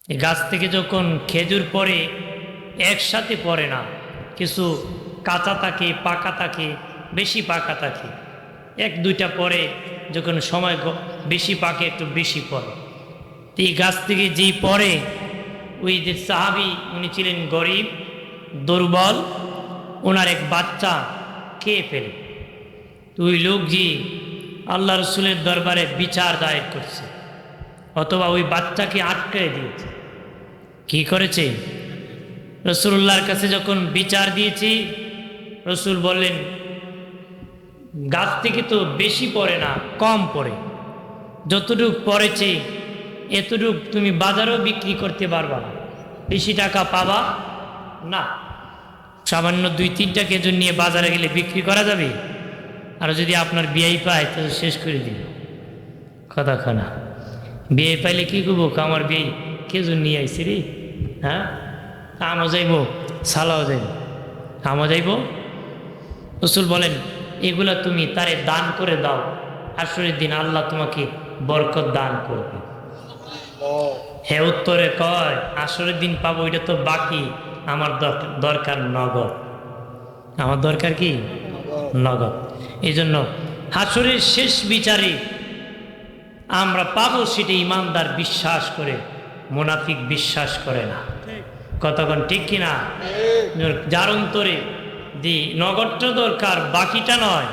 এই গাছ থেকে যখন খেজুর পড়ে একসাথে পড়ে না, কিছু কাঁচা থাকে, পাকা থাকে, বেশি পাকা থাকে, এক দুইটা পরে যখন সময় বেশি পাকে একটু বেশি পড়ে। তো এই গাছ থেকে যেই পড়ে, ওই যে সাহাবি উনি ছিলেন গরিব দুর্বল, ওনার এক বাচ্চা খেয়ে ফেলে। তো ওই লোক যে আল্লাহ রসুলের দরবারে বিচার দায়ের করছে, অথবা ওই বাচ্চাকে আটকে দিয়েছে। কি করেছে? রসুল্লাহর কাছে যখন বিচার দিয়েছি, রসুল বললেন গাছ থেকে তো বেশি পড়ে না, কম পড়ে, যতটুক পড়েছে এতটুক তুমি বাজারেও বিক্রি করতে পারবা না, বেশি টাকা পাবা না। সামান্য 2-3টা খেজুর নিয়ে বাজারে গেলে বিক্রি করা যাবে? আর যদি আপনার বিয়াই পায় তো শেষ করে দিবে। কথা খানা বিয়ে পাইলে কি করবো? আমার বিয়ে খেজুর নিয়ে আইসি রে, হ্যাঁ আমও যাইব, সালাও যাইব, আমও যাইব। রসুল বলেন এগুলা তুমি তারে দান করে দাও, হাসরের দিন আল্লাহ তোমাকে বরকত দান করবে। হে উত্তরে কয় হাসরের দিন পাবো, এটা তো বাকি, আমার দরকার নগদ। আমার দরকার কি? নগদ। এই জন্য হাসরের শেষ বিচারে আমরা পাবো, সেটা ইমানদার বিশ্বাস করে, মুনাফিক বিশ্বাস করে না। কতক্ষণ ঠিক কিনা? যার অন্তরে দি নগদটা দরকার, বাকিটা নয়,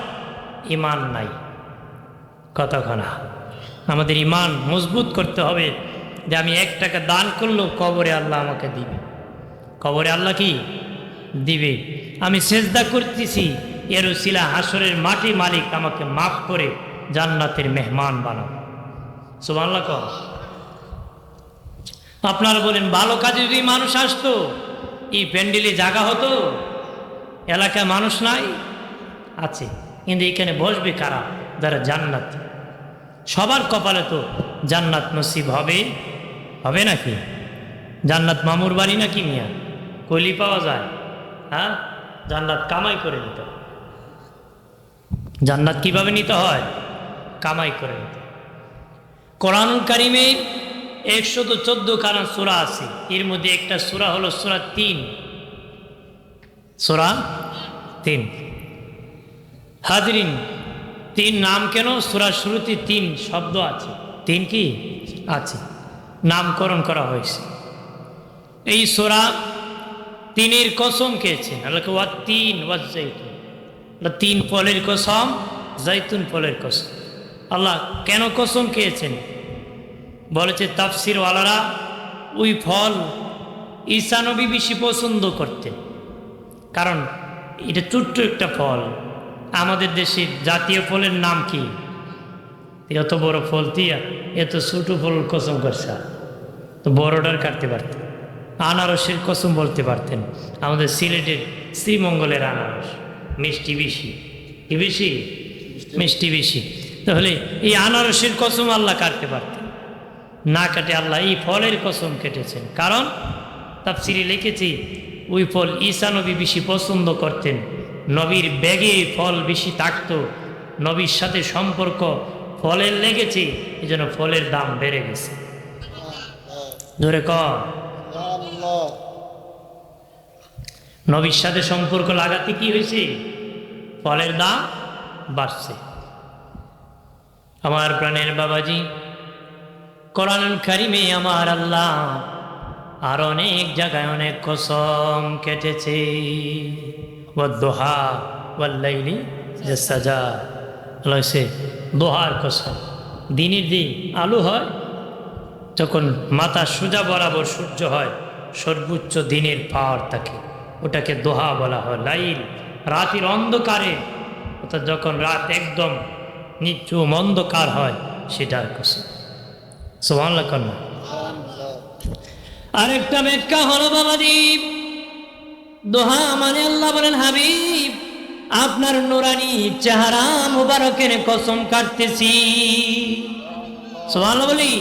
ইমান নাই। কতক্ষণ আমাদের ইমান মজবুত করতে হবে যে আমি 1 টাকা দান করলেও কবরে আল্লাহ আমাকে দিবে। কবরে আল্লাহ কি দিবে? আমি সেজদা করতেছি, এর উসিলা হাসরের মাটি মালিক আমাকে মাফ করে জান্নাতের মেহমান বানাও। সুবহানাল্লাহ কও। আপনারা বলেন ভালো কাজে যদি মানুষ আসতো, এই প্যান্ডেলে জায়গা হতো? এলাকায় মানুষ নাই? আছে, কিন্তু এখানে বসবে কারা? যারা জান্নাত। সবার কপালে তো জান্নাত নসিব হবে হবে নাকি? জান্নাত মামুর বাড়ি নাকি মিয়া? কলি পাওয়া যায়? হ্যাঁ, জান্নাত কামাই করে নিতে হয়। জান্নাত কিভাবে নিতে হয়? কামাই করে নিতে। কোরআনুল কারিমে 114 সূরা আছে, এর মধ্যে একটা সূরা হলো সূরা 3। সূরা 3 হাজরিন, 3 নাম কেন? সূরার শুরুতে 3 শব্দ আছে। 3 কি আছে? নামকরণ করা হয়েছে। এই সূরা 3-এর কসম খেয়েছেন আল্লাহ, ওয়াত-তিন ওয়াজ-জাইতুন, 3 ফলের কসম, জাইতুন ফলের কসম। আল্লাহ কেন কসম খেয়েছেন? বলেছে তাফসির ওয়ালারা, ওই ফল ঈসা নবী বেশি পছন্দ করতেন, কারণ এটা ছোট্ট একটা ফল। আমাদের দেশের জাতীয় ফলের নাম কি? এত বড় ফল দিয়া এত ছোট ফল কসম করছে, তো বড়টার কাটতে পারতেন। আনারসের কসম বলতে পারতেন। আমাদের সিলেটের শ্রীমঙ্গলের আনারস মিষ্টি বেশি, কি বেশি? মিষ্টি বেশি। তাহলে এই আনারসের কসম আল্লাহ কাটতে পারতেন, না কাটে আল্লাহ এই ফলের কসম কেটেছেন। কারণ তাফসিরে লিখেছি ওই ফল ঈসা নবী বেশি পছন্দ করতেন, নবীর ব্যাগে ফল বেশি থাকত, নবীর সাথে সম্পর্ক ফলের লেগেছে, এই জন্য ফলের দাম বেড়ে গেছে। ধরে কর, নবীর সাথে সম্পর্ক লাগাতে কি হয়েছে? ফলের দাম বাড়ছে। আমার প্রাণের বাবাজি, কোরআনুল কারিমে আমার আল্লাহ আর অনেক জায়গায় অনেক কসম কেটেছে। ওয়াদ-দুহা ওয়াল-লাইলি ইযা সাজা, দোহার কসম। দিনের দিন আলো হয়, যখন মাথা সোজা বরাবর সূর্য হয়, সর্বোচ্চ দিনের পাওয়ার থাকে, ওটাকে দোহা বলা হয়। লাইল, রাতের অন্ধকারে, অর্থাৎ যখন রাত একদম নিঝুম অন্ধকার হয়, সেটার কসম। সুবহানাল্লাহ কন্যা। আরেকটা ব্যাখ্যা হলো বাবাজি, দোহা মানে আল্লাহ বলেন হাবিব আপনার নুরানি চেহারা মুবারকের কসম কাটতেছি। সুবহানাল্লাহ বলি।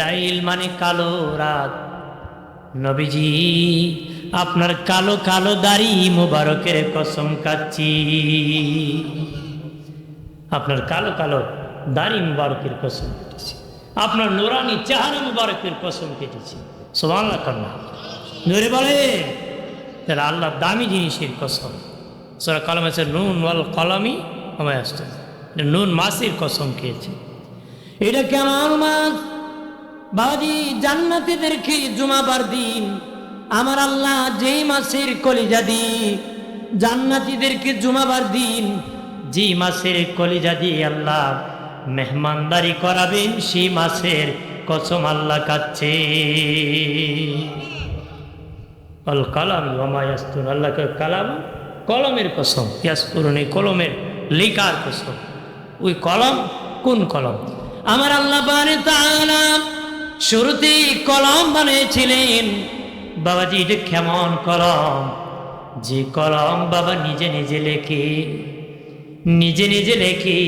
লাইল মানে কালো রাত, নবীজি আপনার কালো কালো দাড়ি মুবারকের কসম কাটছি। আপনার কালো কালো দাড়ি মুবারকের কসম কাটছি। আপনার নুরানি চেহারা মুবারকের কসম কেটেছি। সুবহানাল্লাহ কন্যা নূরে বলে তাহলে আল্লাহ দামি জিনিসের কসম। সূরা কলম আছে নুন ওয়াল কলমি ওয়া মা ইয়াসতুরুন, নুন মাছের কসম খেয়েছে। এটা কেমন মাছ বাবাজি? জান্নাতীদেরকে জুমাবার দিন আমার আল্লাহ যেই মাছের কলিজা দিয়ে জান্নাতীদেরকে জুমাবার দিন যে মাছের কলিজা দিয়ে আল্লাহ মেহমানদারি করাবেন, সেই মাছের কসম আল্লাহ খাচ্ছে। আল কালাম ওয়া মা ইয়াসতুরুন, আল্লাহ কালাম কলমের কসম, ইয়াসতুরুন এই কলমের লেখার কসম। ওই কলম কোন কলম? আমার আল্লাহ বারে তাআলা শুরুতে কলম বানিয়েছিলেন। বাবাজি এটা কেমন কলম? যে কলম বাবা নিজে নিজে লেখে, নিজে নিজে লেখে।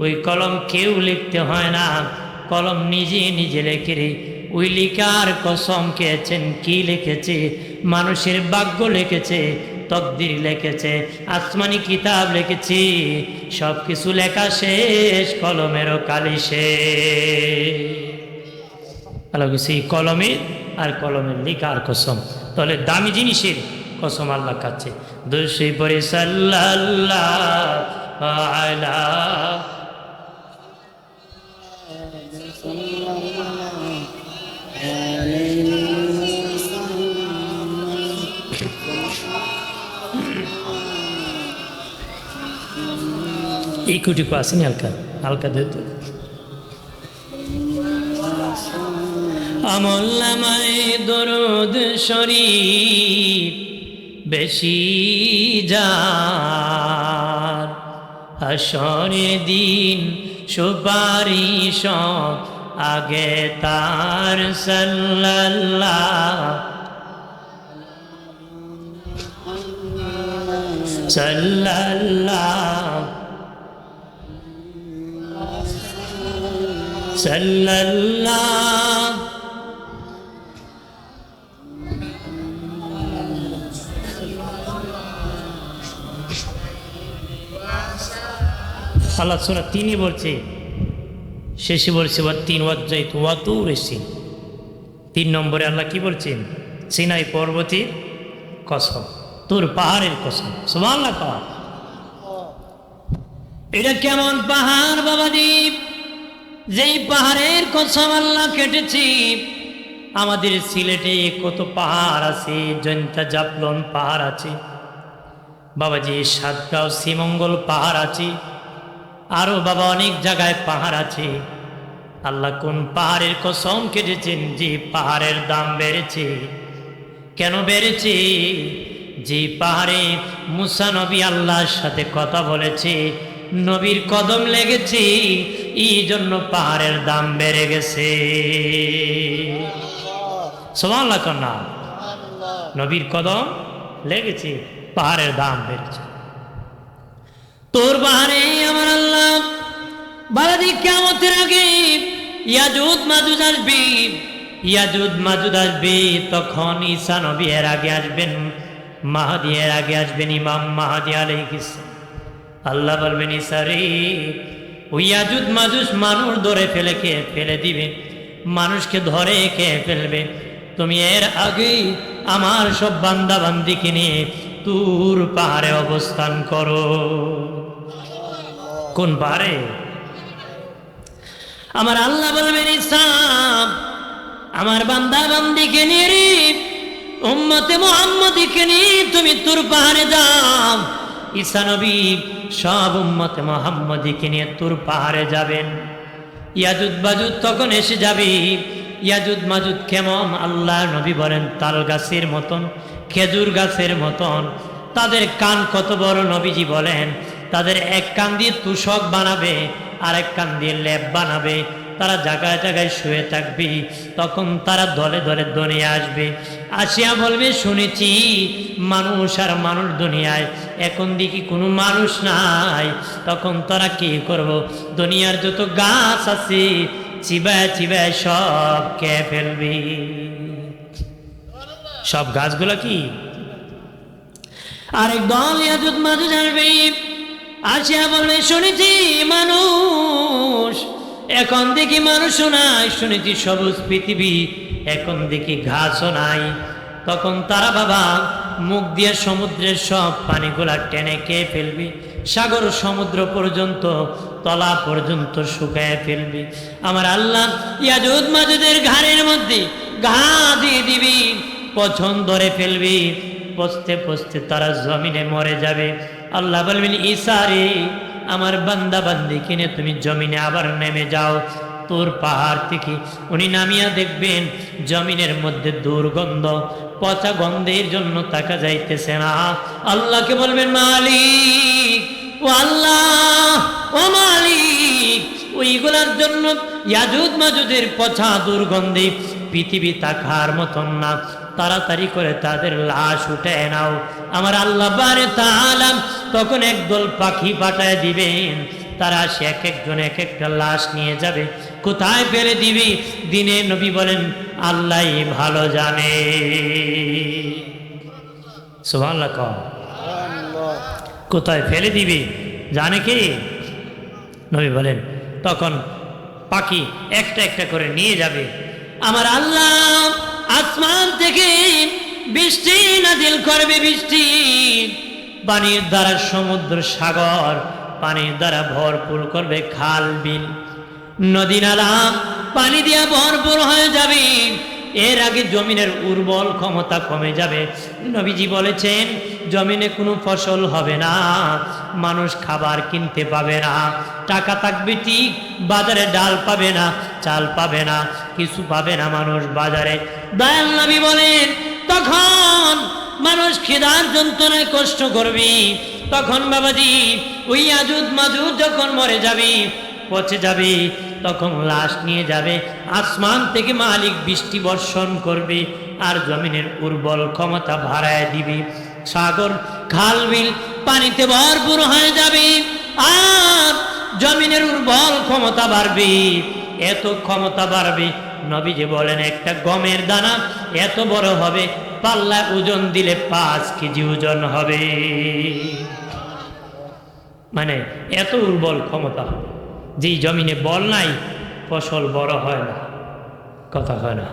ওই কলম কেউ লিখতে হয় না, কলম নিজে নিজে লেখে রে। ওই লিখার কসম খেয়েছেন। কি লিখেছে? মানুষের ভাগ্য লিখেছে, তকদির লিখেছে, আসমানি কিতাব লিখেছে। সব কিছু লেখা শেষ, কলমেরও কালি শেষ। সেই কলমের আর কলমের লিখার কসম। তাহলে দামি জিনিসের কসম আল্লাহ খাচ্ছে। দুশি পরে সাল্লাল্লাহু আলা এই কুটিকু আসেনি হালকা হালকা দিত আমল নামায় দরুদ শরীফ বেশি যার, হাসরের দিন সুপারিশ আগে তার সাল্লাল্লাহু সাল্লাল্লাহু আল্লাহ সূরা 3 বলছে, শেষে বলছে তিন নম্বরে আল্লাহ কি বলছেন? সিনাই পর্বতের কসম, তোর পাহাড়ের কসম। সুবহানাল্লাহ। এটা কেমন পাহাড় বাবাজি? যেই পাহাড়ের কসম আল্লাহ কেটেছি। আমাদের সিলেটে কত পাহাড় আছে, জয়ন্তা জাফলং পাহাড় আছে বাবাজি, সাতগাঁও শ্রীমঙ্গল পাহাড় আছে, আরো বাবা অনেক জায়গায় পাহাড় আছে। আল্লাহ কোন পাহাড়ের কসম কেটেছেন? যে পাহাড়ের দাম বেড়েছে। কেন বেড়েছে? যে পাহাড়ে মুসা নবী আল্লাহর সাথে কথা বলেছে, নবীর কদম লেগেছে, এই জন্য পাহাড়ের দাম বেড়ে গেছে। সুবহানাল্লাহ কন্যা নবীর কদম লেগেছে, পাহাড়ের দাম বেড়েছে। তোর পাহাড়ে আমার আল্লাহ বালাদি কিয়ামতের আগে ইয়াজুজ মাজুজ আসবে, ইয়াজুজ মাজুজ আসবে। তখন ঈসা নবী এর আগে আসবেন, মাহদী এর আগে আসবেন, ইমাম মাহদী আলাইহিস সালাম। আল্লাহ বলবেন ঈসা রে, ওই ইয়াজুজ মাজুজ মানুষ ধরে ফেলে দিবে, মানুষকে ধরে খেয়ে ফেলবে। তুমি এর আগে আমার সব বান্দা বান্দিকে নিয়ে তুর পাহাড়ে অবস্থান করো। কোন পাহাড়ে? আমার আল্লাহ বলবেন ঈসা আমার বান্দা বান্দিকে নিয়ে রে, উম্মতে মুহাম্মদীকে নিয়ে তুমি তুর পাহাড়ে যাও। ঈসা নবী সব উম্মতে মুহাম্মদীকে নিয়ে তুর পাহাড়ে যাবেন। ইয়াজুজ মাজুজ তখন এসে যাবে। ইয়াজুজ মাজুজ কেমন? আল্লাহ নবী বলেন তাল গাছের মতন, খেজুর গাছের মতন। তাদের কান কত বড়? নবীজি বলেন তাদের এক কান দিয়ে তুষক বানাবে, আর এক কান দিয়ে লেপ বানাবে। তারা জায়গায় জায়গায় শুয়ে থাকবে। তখন তারা দলে দলে দুনিয়া আসবে, আসিয়া বলবে শুনেছি মানুষ আর মানুষ দুনিয়ায়, এখন দেখি কোনো মানুষ নাই। তখন তারা কি করব? দুনিয়ার যত গাছ আছে চিবায় চিবায় সব খেয়ে ফেলবে। সব গাছগুলো কি? আরেক দল ইয়াজুজ মাজুজ আসবে, আসিয়া বলবে শুনেছি মানুষ এখন দেখি মানুষও নাই, শুনেছি সবুজ পৃথিবী, এখন দেখি ঘাসও নাই। তখন তারা বাবা মুখ দিয়ে সমুদ্রের সব পানিগুলা টেনে খেয়ে ফেলবি, সাগর সমুদ্র পর্যন্ত তলা পর্যন্ত শুকায় ফেলবি। আমার আল্লাহ ইয়াজুজ মাজুজের ঘাড়ের মধ্যে ঘা দিয়ে দিবি, পছন্দ ধরে ফেলবি, পচতে পচতে তারা জমিনে মরে যাবে। আল্লাহ বলবেন ঈসা রে, আমার বান্দা বান্দি কিনে তুমি জমিনে আবার নেমে যাও। তোর পাহাড় থেকে উনি নামিয়া দেখবেন জমিনের মধ্যে দুর্গন্ধ, পচা গন্ধের জন্য তাকা যাইতেছে না। আল্লাহকে বলবেন মালিক, ও আল্লাহ, ও মালিক, ওইগুলার জন্য ইয়াজুজ মাজুজের পচা দুর্গন্ধে পৃথিবী তাকার মতন না, তাড়াতাড়ি করে তাদের লাশ উঠে নাও। আমার আল্লাহ বারে তাআলা তখন একদল পাখি পাঠায় দিবেন, তারা সে এক একজন এক একটা লাশ নিয়ে যাবে। কোথায় ফেলে দিবি? দিনে নবী বলেন আল্লাহ ভালো জানে। সুবহানাল্লাহ। কোথায় ফেলে দিবি জানে কি? নবী বলেন তখন পাখি একটা একটা করে নিয়ে যাবে। আমার আল্লাহ আসমান থেকে বৃষ্টি নাজিল করবে, বৃষ্টি পানির দ্বারা সমুদ্র সাগর পানির দ্বারা ভরপুর করবে, খাল বিল নদী নালা পানি দিয়া ভরপুর হয়ে যাবে। এর আগে জমিনের উর্বর ক্ষমতা কমে যাবে। নবীজি বলেছেন জমিনে কোনো ফসল হবে না, মানুষ খাবার কিনতে পাবে না, টাকা থাকবে ঠিক, বাজারে ডাল পাবে না, চাল পাবে না, কিছু পাবে না মানুষ বাজারে। দয়াল নবী বলেন তখন মানুষ খিদার যন্ত্রণায় কষ্ট করবি। তখন বাবাজি ওই ইয়াজুজ মাজুজ যখন মরে যাবি, পচে যাবে, তখন লাশ নিয়ে যাবে, আসমান থেকে মালিক বৃষ্টি বর্ষণ করবে আর জমিনের উর্বর ক্ষমতা বাড়ায় দিবে, সাগর খাল বিল পানিতে ভরপুর হয়ে যাবে আর জমিনের উর্বর ক্ষমতা বাড়বে। এত ক্ষমতা বাড়বে নবীজি বলেন একটা গমের দানা এত বড় হবে, পাল্লায় ওজন দিলে 5 কেজি ওজন হবে। মানে এত উর্বর ক্ষমতা হবে, যেই জমিনে বল নাই ফসল বড় হয় না, কথা হয় না,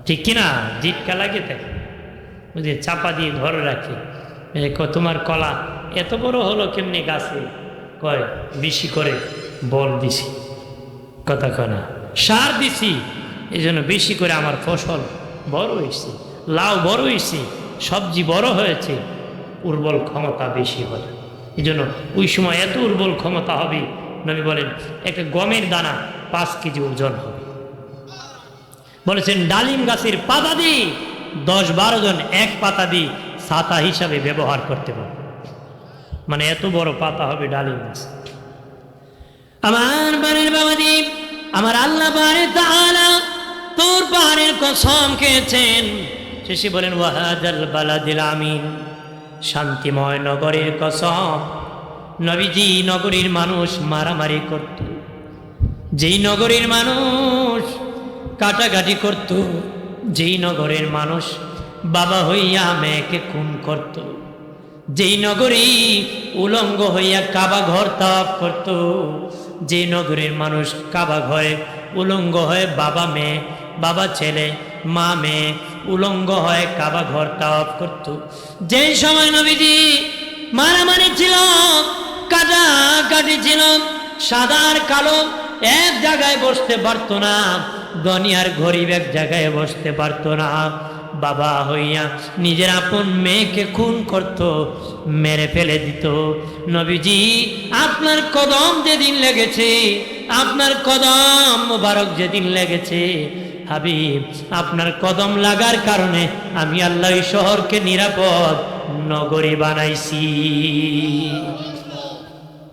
ঠিক কিনা? জিটকা লাগে থাকে, বুঝে চাপা দিয়ে ঘরে রাখি, তোমার কলা এত বড় হলো কেমনি গাছে? কয় বেশি করে বল দিছি, কথা কয় না, সার দিছি, এই জন্য বেশি করে আমার ফসল বড় হয়েছে, লাউ বড় হয়েছে, সবজি বড় হয়েছে, উর্বর ক্ষমতা বেশি হয়। এই জন্য ওই সময় এত উর্বর ক্ষমতা হবে, নবী বলেন একটা গমের দানা 5 কেজি ওজন হবে। বলেছেন ডালিম গাছের পাতা দিয়ে 10-12 জন এক পাতা দিয়ে ছাতা হিসাবে ব্যবহার করতে পারে, মানে এত বড় পাতা হবে ডালিম গাছ। আমার বাড়ির বাবাজি, আমার আল্লাহ বারে তাআলা তোর পাহাড়ের কসম খেয়েছেন, শেষে বলেন ওয়াহাদাল বালাদিল আমিন, শান্তিময় নগরীর কসম। নবীজি নগরীর মানুষ মারামারি করত, যেই নগরীর মানুষ কাটাকাটি করত, যেই নগরের মানুষ বাবা হইয়া মেয়েকে খুন করত, যেই নগরী উলঙ্গ হইয়া কাবা ঘর তাওয়াফ করত, যে নগরীর মানুষ কাবা ঘরে উলঙ্গ হয়ে বাবা মেয়ে, বাবা ছেলে, মা মেয়ে উলঙ্গ হয়ে কাবা ঘর তাওয়াফ করত, যেই সময় নবীজি মারামারি ছিল, কাটাকাটি ছিল, সাদা আর কালো এক জায়গায় বসতে পারতো না, দুনিয়ার গরিব এক জায়গায় বসতে পারতো না, বাবা হইয়া নিজের আপন মেয়েকে খুন করত, মেরে ফেলে দিত। নবীজি আপনার কদম যেদিন লেগেছে, আপনার কদম মোবারক যেদিন লেগেছে, হাবিব আপনার কদম লাগার কারণে আমি আল্লাহ এই শহরকে নিরাপদ নগরী বানাইছি,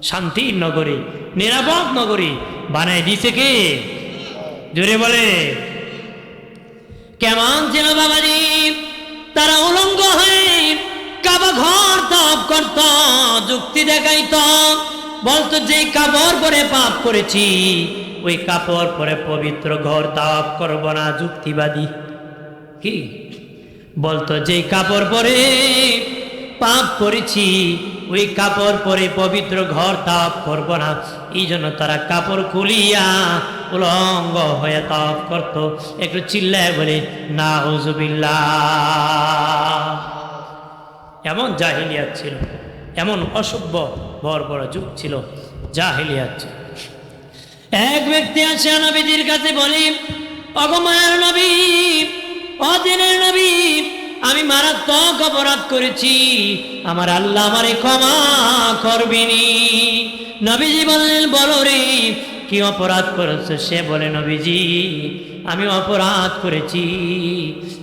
শান্তির নগরী, নিরাপদ নগরী বানাই দিছে কে? জোরে বলে। কেমন ছিল বাবাজি? তারা উলঙ্গ হয়ে কাবা ঘর তাওয়াফ করত, যুক্তি দেখাইত, বলতো যে কাপড় পরে পাপ করেছি ওই কাপড় পরে পবিত্র ঘর তাওয়াফ করব না, যুক্তিবাদী। কি বলতো? যে কাপড় পরে পাপ করেছি ওই কাপড় পরে পবিত্র ঘর তাওয়াফ করব না, এই জন্য তারা কাপড় খুলিয়া উলঙ্গ হয়ে তাওয়াফ করত। একটু চিল্লায় বলে নাউজুবিল্লাহ। এমন জাহিলিয়াত ছিল, এমন অসভ্য বড় যুগ ছিল, জাহিলিয়াত ছিল। এক ব্যক্তি আসে নবীজির কাছে বলে, ওগো মায়ের নবী, ও দিনের নবী, আমি মারাত্মক অপরাধ করেছি, আমার আল্লাহ আমারে ক্ষমা করবেনি। নবীজি বললেন, বলো রে কি অপরাধ করেছে? সে বলে, নবীজি আমি অপরাধ করেছি,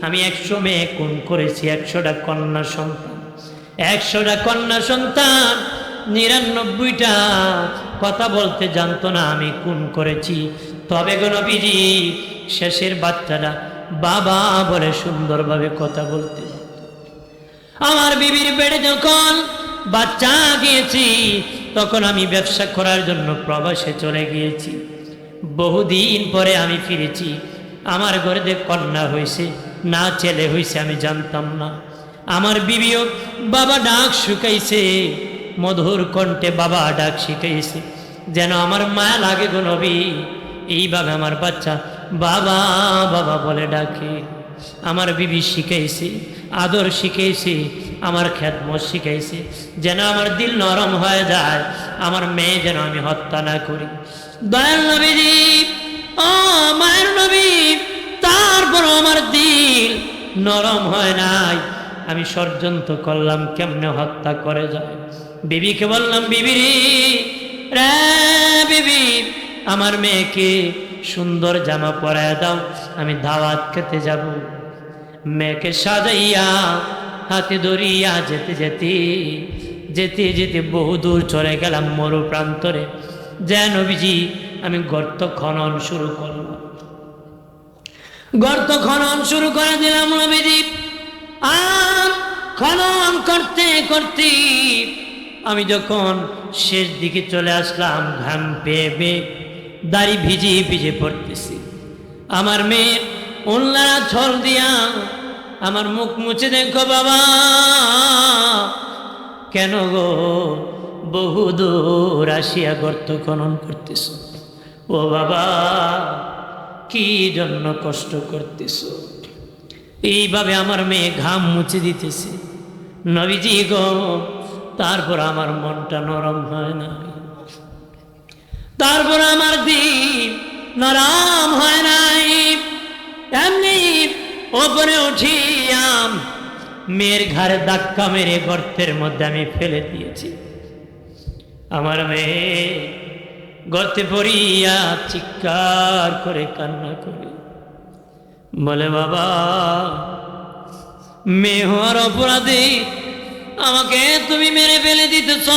আমি 100 মেয়ে খুন করেছি, 100টা কন্যা সন্তান, 100টা কন্যা সন্তান, 99টা কথা বলতে জানতো না, আমি খুন করেছি। তবে গো নবীজি শেষের বাচ্চাটা বাবা বলে সুন্দরভাবে কথা বলতে পারত। আমার বিবির পেটে যখন বাচ্চা গিয়েছি, তখন আমি ব্যবসা করার জন্য প্রবাসে চলে গিয়েছি। বহুদিন পরে আমি ফিরেছি, আমার ঘরে যে কন্যা হয়েছে না ছেলে হয়েছে আমি জানতাম না। আমার বিবিও বাবা ডাক শুকাইছে, মধুর কণ্ঠে বাবা ডাক শিখাইছে, যেন আমার মায়া লাগে গো নবী। এইভাবে আমার বাচ্চা বাবা বাবা বলে ডাকে। আমার বিবি শিখাইছে, আদর শিখাইছে, আমার খেদমত শিখাইছে, যেন আমার দিল নরম হয়ে যায়, আমার মেয়ে যেন আমি হত্যা না করি। দয়াল নবীজি, ও মায়ের নবী, তারপর আমার দিল নরম হয় নাই। আমি ষড়যন্ত্র করলাম কেমনে হত্যা করে যায়। বিবিকে বললাম, বিবি রে বিবি, আমার মেয়েকে সুন্দর জামা পরায় দাও, আমি দাওয়াত খেতে যাব। মেয়েকে সাজাইয়া হাতে ধরিয়া যেতে যেতে যেতে যেতে বহু দূর চলে গেলাম মরু প্রান্তরে। যে নবীজি আমি গর্ত খনন শুরু করলাম, গর্ত খনন শুরু করে দিলাম নবীজি। আর খনন করতে করতে আমি যখন শেষ দিকে চলে আসলাম, ঘাম পেয়ে পেয়ে দাড়ি ভিজে ভিজে পড়তেছি। আমার মেয়ের ওন্নারা ছল দিয়া আমার মুখ মুছে, দেখো বাবা কেন গো বহু দূর আসিয়া গর্ত খনন করতেছ? ও বাবা কি জন্য কষ্ট করতেছ? এইভাবে আমার মেয়ে ঘাম মুছে দিতেছে। নবীজি গো, তারপর আমার মনটা নরম হয় না, তারপর আমার দিন নরম হয় নাই। এমনি ওপরে উঠিয়াম মেয়ের ঘাড়ে ধাক্কা মেরে গর্তের মধ্যে আমি ফেলে দিয়েছি। আমার মেয়ে গর্তে পড়িয়া চিৎকার করে কান্না করে বলে, বাবা মেয়ে হওয়ার অপরাধে আমাকে তুমি মেরে ফেলে দিতেছ।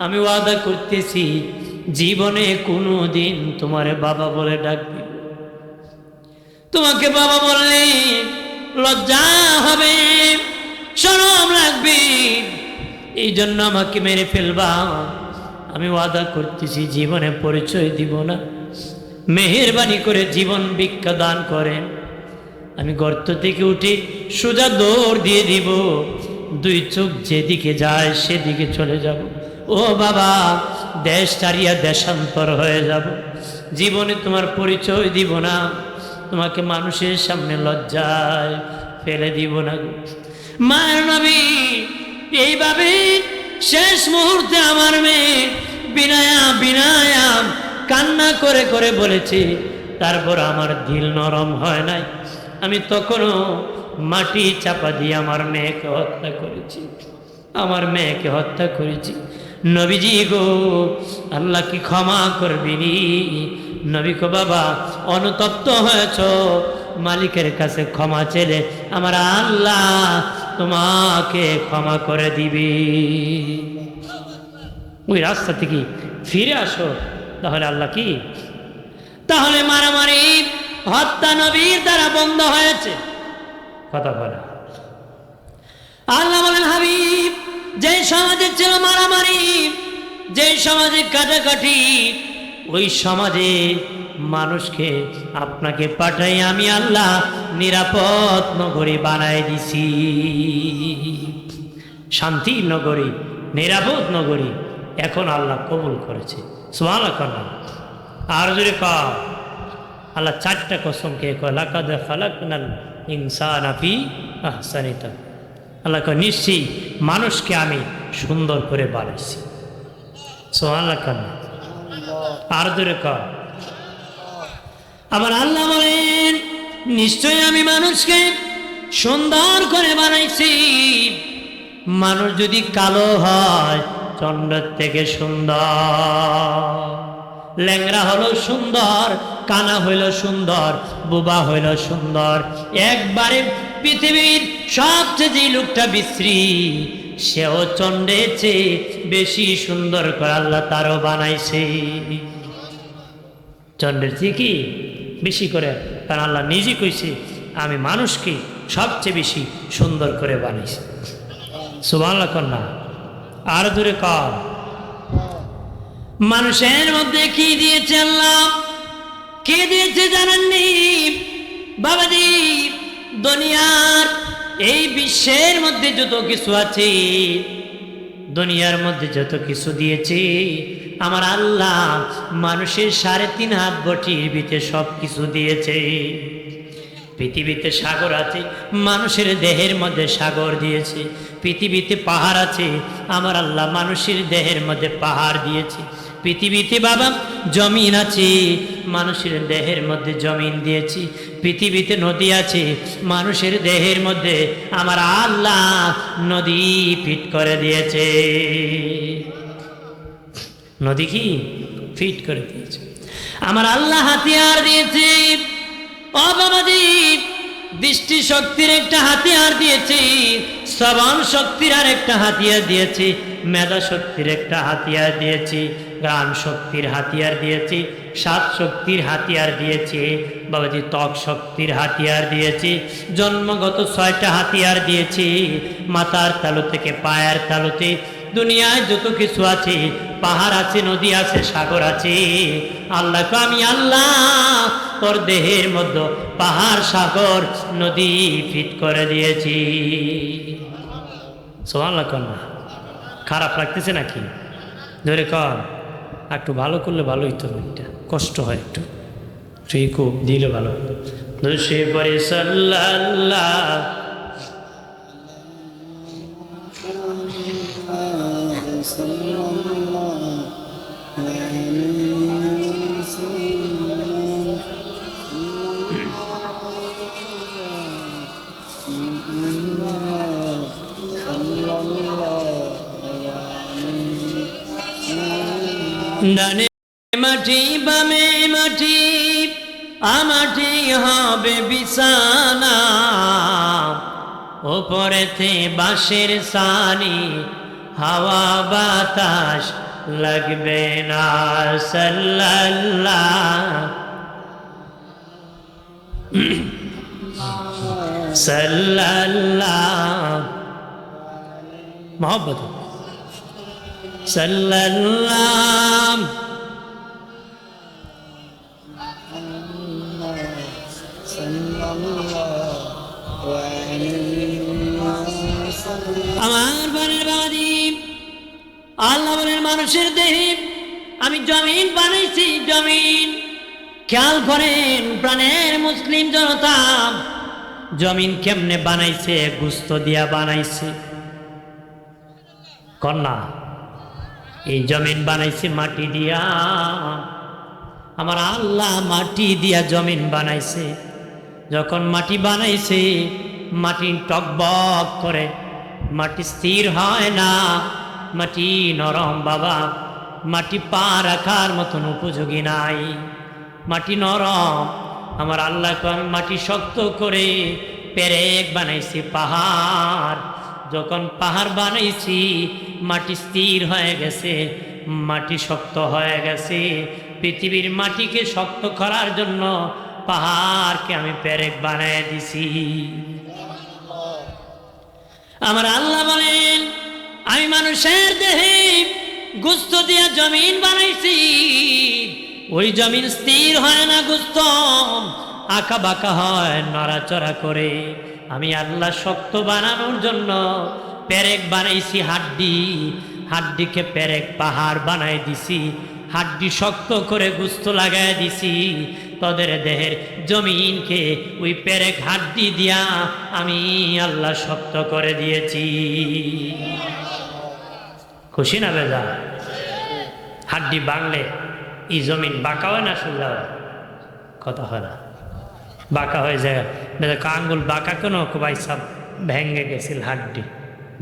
আমি ওয়াদা করতেছি জীবনে কোনো দিন তোমারে বাবা বলে ডাকবি। তোমাকে বাবা বললে লজ্জা হবে, শরম লাগবে, এই জন্য আমাকে মেরে ফেলবা। আমি ওয়াদা করতেছি জীবনে পরিচয় দিব না, মেহেরবানি করে জীবন ভিক্ষা দান করেন। আমি গর্ত থেকে উঠে সোজা দৌড় দিয়ে দিব, 2 চোখ যেদিকে যায় সেদিকে চলে যাব। ও বাবা, দেশ ছাড়িয়া দেশান্তর হয়ে যাব, জীবনে তোমার পরিচয় দিব না, তোমাকে মানুষের সামনে লজ্জায় ফেলে দিব না। মায়ের নবী এইভাবে শেষ মুহূর্তে আমার মেয়ে বিনায়া বিনায়া কান্না করে করে বলেছে। তারপর আমার দিল নরম হয় নাই, আমি তখনও মাটি চাপা দিয়ে আমার মেয়েকে হত্যা করেছি, আমার মেয়েকে হত্যা করেছি। নবীজি গো, আল্লাহ কি ক্ষমা করবিনি? নবী গো, বাবা অনুতপ্ত হয়েছ, মালিকের কাছে ক্ষমা চেলে আমার আল্লাহ তোমাকে ক্ষমা করে দিবি। ওই রাস্তা থেকে ফিরে আসো, তাহলে আল্লাহ কি, তাহলে মারামারি হত্যা নবীর দ্বারা বন্ধ হয়েছে। কথা বলে আল্লাহ বলেন, হাবিব যে সমাজে ছিল মারামারি, যে সমাজে কাটাকাটি, ওই সমাজে মানুষকে আপনাকে পাঠাই আমি আল্লাহ নিরাপদ নগরী বানাই দিছি। শান্তি নগরী, নিরাপদ নগরী এখন আল্লাহ কবুল করেছে। সুবহানাল্লাহ। আর যদি কর আল্লাহ চারটা কসম কে কয় লাকাদ খালাকনাল ইনসানা ফি আহসানি তাকওয়িম। আল্লাহ কয় নিশ্চয়ই মানুষকে আমি সুন্দর করে বানাইছি। সুবহানাল্লাহ কান আর যদি কর আমার আল্লাহ বলেন নিশ্চয়ই আমি মানুষকে সুন্দর করে বানাইছি। মানুষ যদি কালো হয় চন্দ্রের থেকে সুন্দর, ল্যাংরা হলো সুন্দর, কানা হইল সুন্দর, বোবা হইল সুন্দর। একবারে পৃথিবীর সবচেয়ে যে লোকটা বিশ্রী সেও চন্দ্রের চেয়ে বেশি সুন্দর করে আল্লাহ তারও বানাইছে। চন্দ্রের চেয়ে কি বেশি করে, কারণ আল্লাহ নিজে কইছে আমি মানুষকে সবচেয়ে বেশি সুন্দর করে বানাইছি। সুবহানাল্লাহ কন্যা আর দূরে কর মানুষের মধ্যে কি দিয়েছে আল্লাহ, কি দিয়েছে জানেননি বাবাজি? দুনিয়ার এই বিশ্বের মধ্যে যত কিছু আছে, দুনিয়ার মধ্যে যত কিছু দিয়েছে আমার আল্লাহ মানুষের 3.5 হাত বটির ভিতরে সব কিছু দিয়েছে। পৃথিবীতে সাগর আছে, মানুষের দেহের মধ্যে সাগর দিয়েছে। পৃথিবীতে পাহাড় আছে, আমার আল্লাহ মানুষের দেহের মধ্যে পাহাড় দিয়েছে। পৃথিবীতে বাবা জমিন আছে, মানুষের দেহের মধ্যে জমিন দিয়েছি। পৃথিবীতে নদী আছে, মানুষের দেহের মধ্যে আমার আল্লাহ নদী ফিট করে দিয়েছে। নদী কি ফিট করে দিয়েছে। আমার আল্লাহ হাতিয়ার দিয়েছে। ও বাবাজি দৃষ্টি শক্তির একটা হাতিয়ার দিয়েছে, শ্রবণ শক্তির আর একটা হাতিয়ার দিয়েছি, মেধা শক্তির একটা হাতিয়ার দিয়েছি, গান শক্তির হাতিয়ার দিয়েছি, সাত শক্তির হাতিয়ার দিয়েছি বাবাজি, ত্বক শক্তির হাতিয়ার দিয়েছি, জন্মগত 6টা হাতিয়ার দিয়েছি, মাথার তালু থেকে পায়ের তালুতে দুনিয়ায় যত কিছু আছে, পাহাড় আছে, নদী আছে, সাগর আছে। আল্লাহকে আমি আল্লাহ তোর দেহের মধ্যে পাহাড়, সাগর, নদী ফিট করে দিয়েছি। সুবহানাল্লাহ কন্যা খারাপ লাগতেছে নাকি? ধরে কর একটু ভালো করলে ভালো হইতো, এটা কষ্ট হয় একটু, ঠিক দিলে ভালো। সে পরে সাল্লাল্লাহ ডানে মাটি বামে মাটি আমাটি হবে বিছানা, ওপরেতে বাঁশের সানি হাওয়া বাতাস লাগবে না। সাল্লাল্লাহ সাল্লাল্লাহ মোহাম্মদ সাল্লাল্লাহ। আমার বনের বাবাজি আল্লাহ বলেন মানুষের দেহে আমি জমিন বানাইছি। জমিন খেয়াল করেন প্রাণের মুসলিম জনতা, জমিন কেমনে বানাইছে? গুস্ত দিয়া বানাইছে। কন্যা এই জমিন বানাইছে মাটি দিয়া। আমার আল্লাহ মাটি দিয়া জমিন বানাইছে। যখন মাটি বানাইছে মাটি টকবক করে, মাটি স্থির হয় না, মাটি নরম বাবা, মাটি পা রাখার মতন উপযোগী নাই, মাটি নরম। আমার আল্লাহকে আমি মাটি শক্ত করে পেরেক বানাইছি পাহাড়। যখন পাহাড় বানাইছি মাটি স্থির হয়ে গেছে, মাটি শক্ত হয়ে গেছে। পৃথিবীর মাটিকে শক্ত করার জন্য পাহাড়কে আমি পেরেক বানাই দিছি। আমার আল্লাহ বলেন আমি মানুষের দেহে গোস্ত দিয়া জমিন বানাইছি। ওই জমিন স্থির হয় না, গোস্ত আঁকা বাঁকা হয়, নড়াচড়া করে। আমি আল্লাহ শক্ত বানানোর জন্য পেরেক বানাইছি হাড্ডি, হাড্ডিকে পেরেক পাহাড় বানাই দিছি। হাড্ডি শক্ত করে গুস্ত লাগায় দিছি, তোদের দেহের জমিনকে ওই পেরেক হাড্ডি দিয়া আমি আল্লাহ শক্ত করে দিয়েছি। খুশি না বেজা? হাড্ডি বাংলে এই জমিন বাঁকা হয় না সোজা হয়? কথা হয় না, বাঁকা হয়ে যায়। আঙ্গুল বাঁকা কেন? ভাই সব ভেঙে গেছিল হাড্ডি,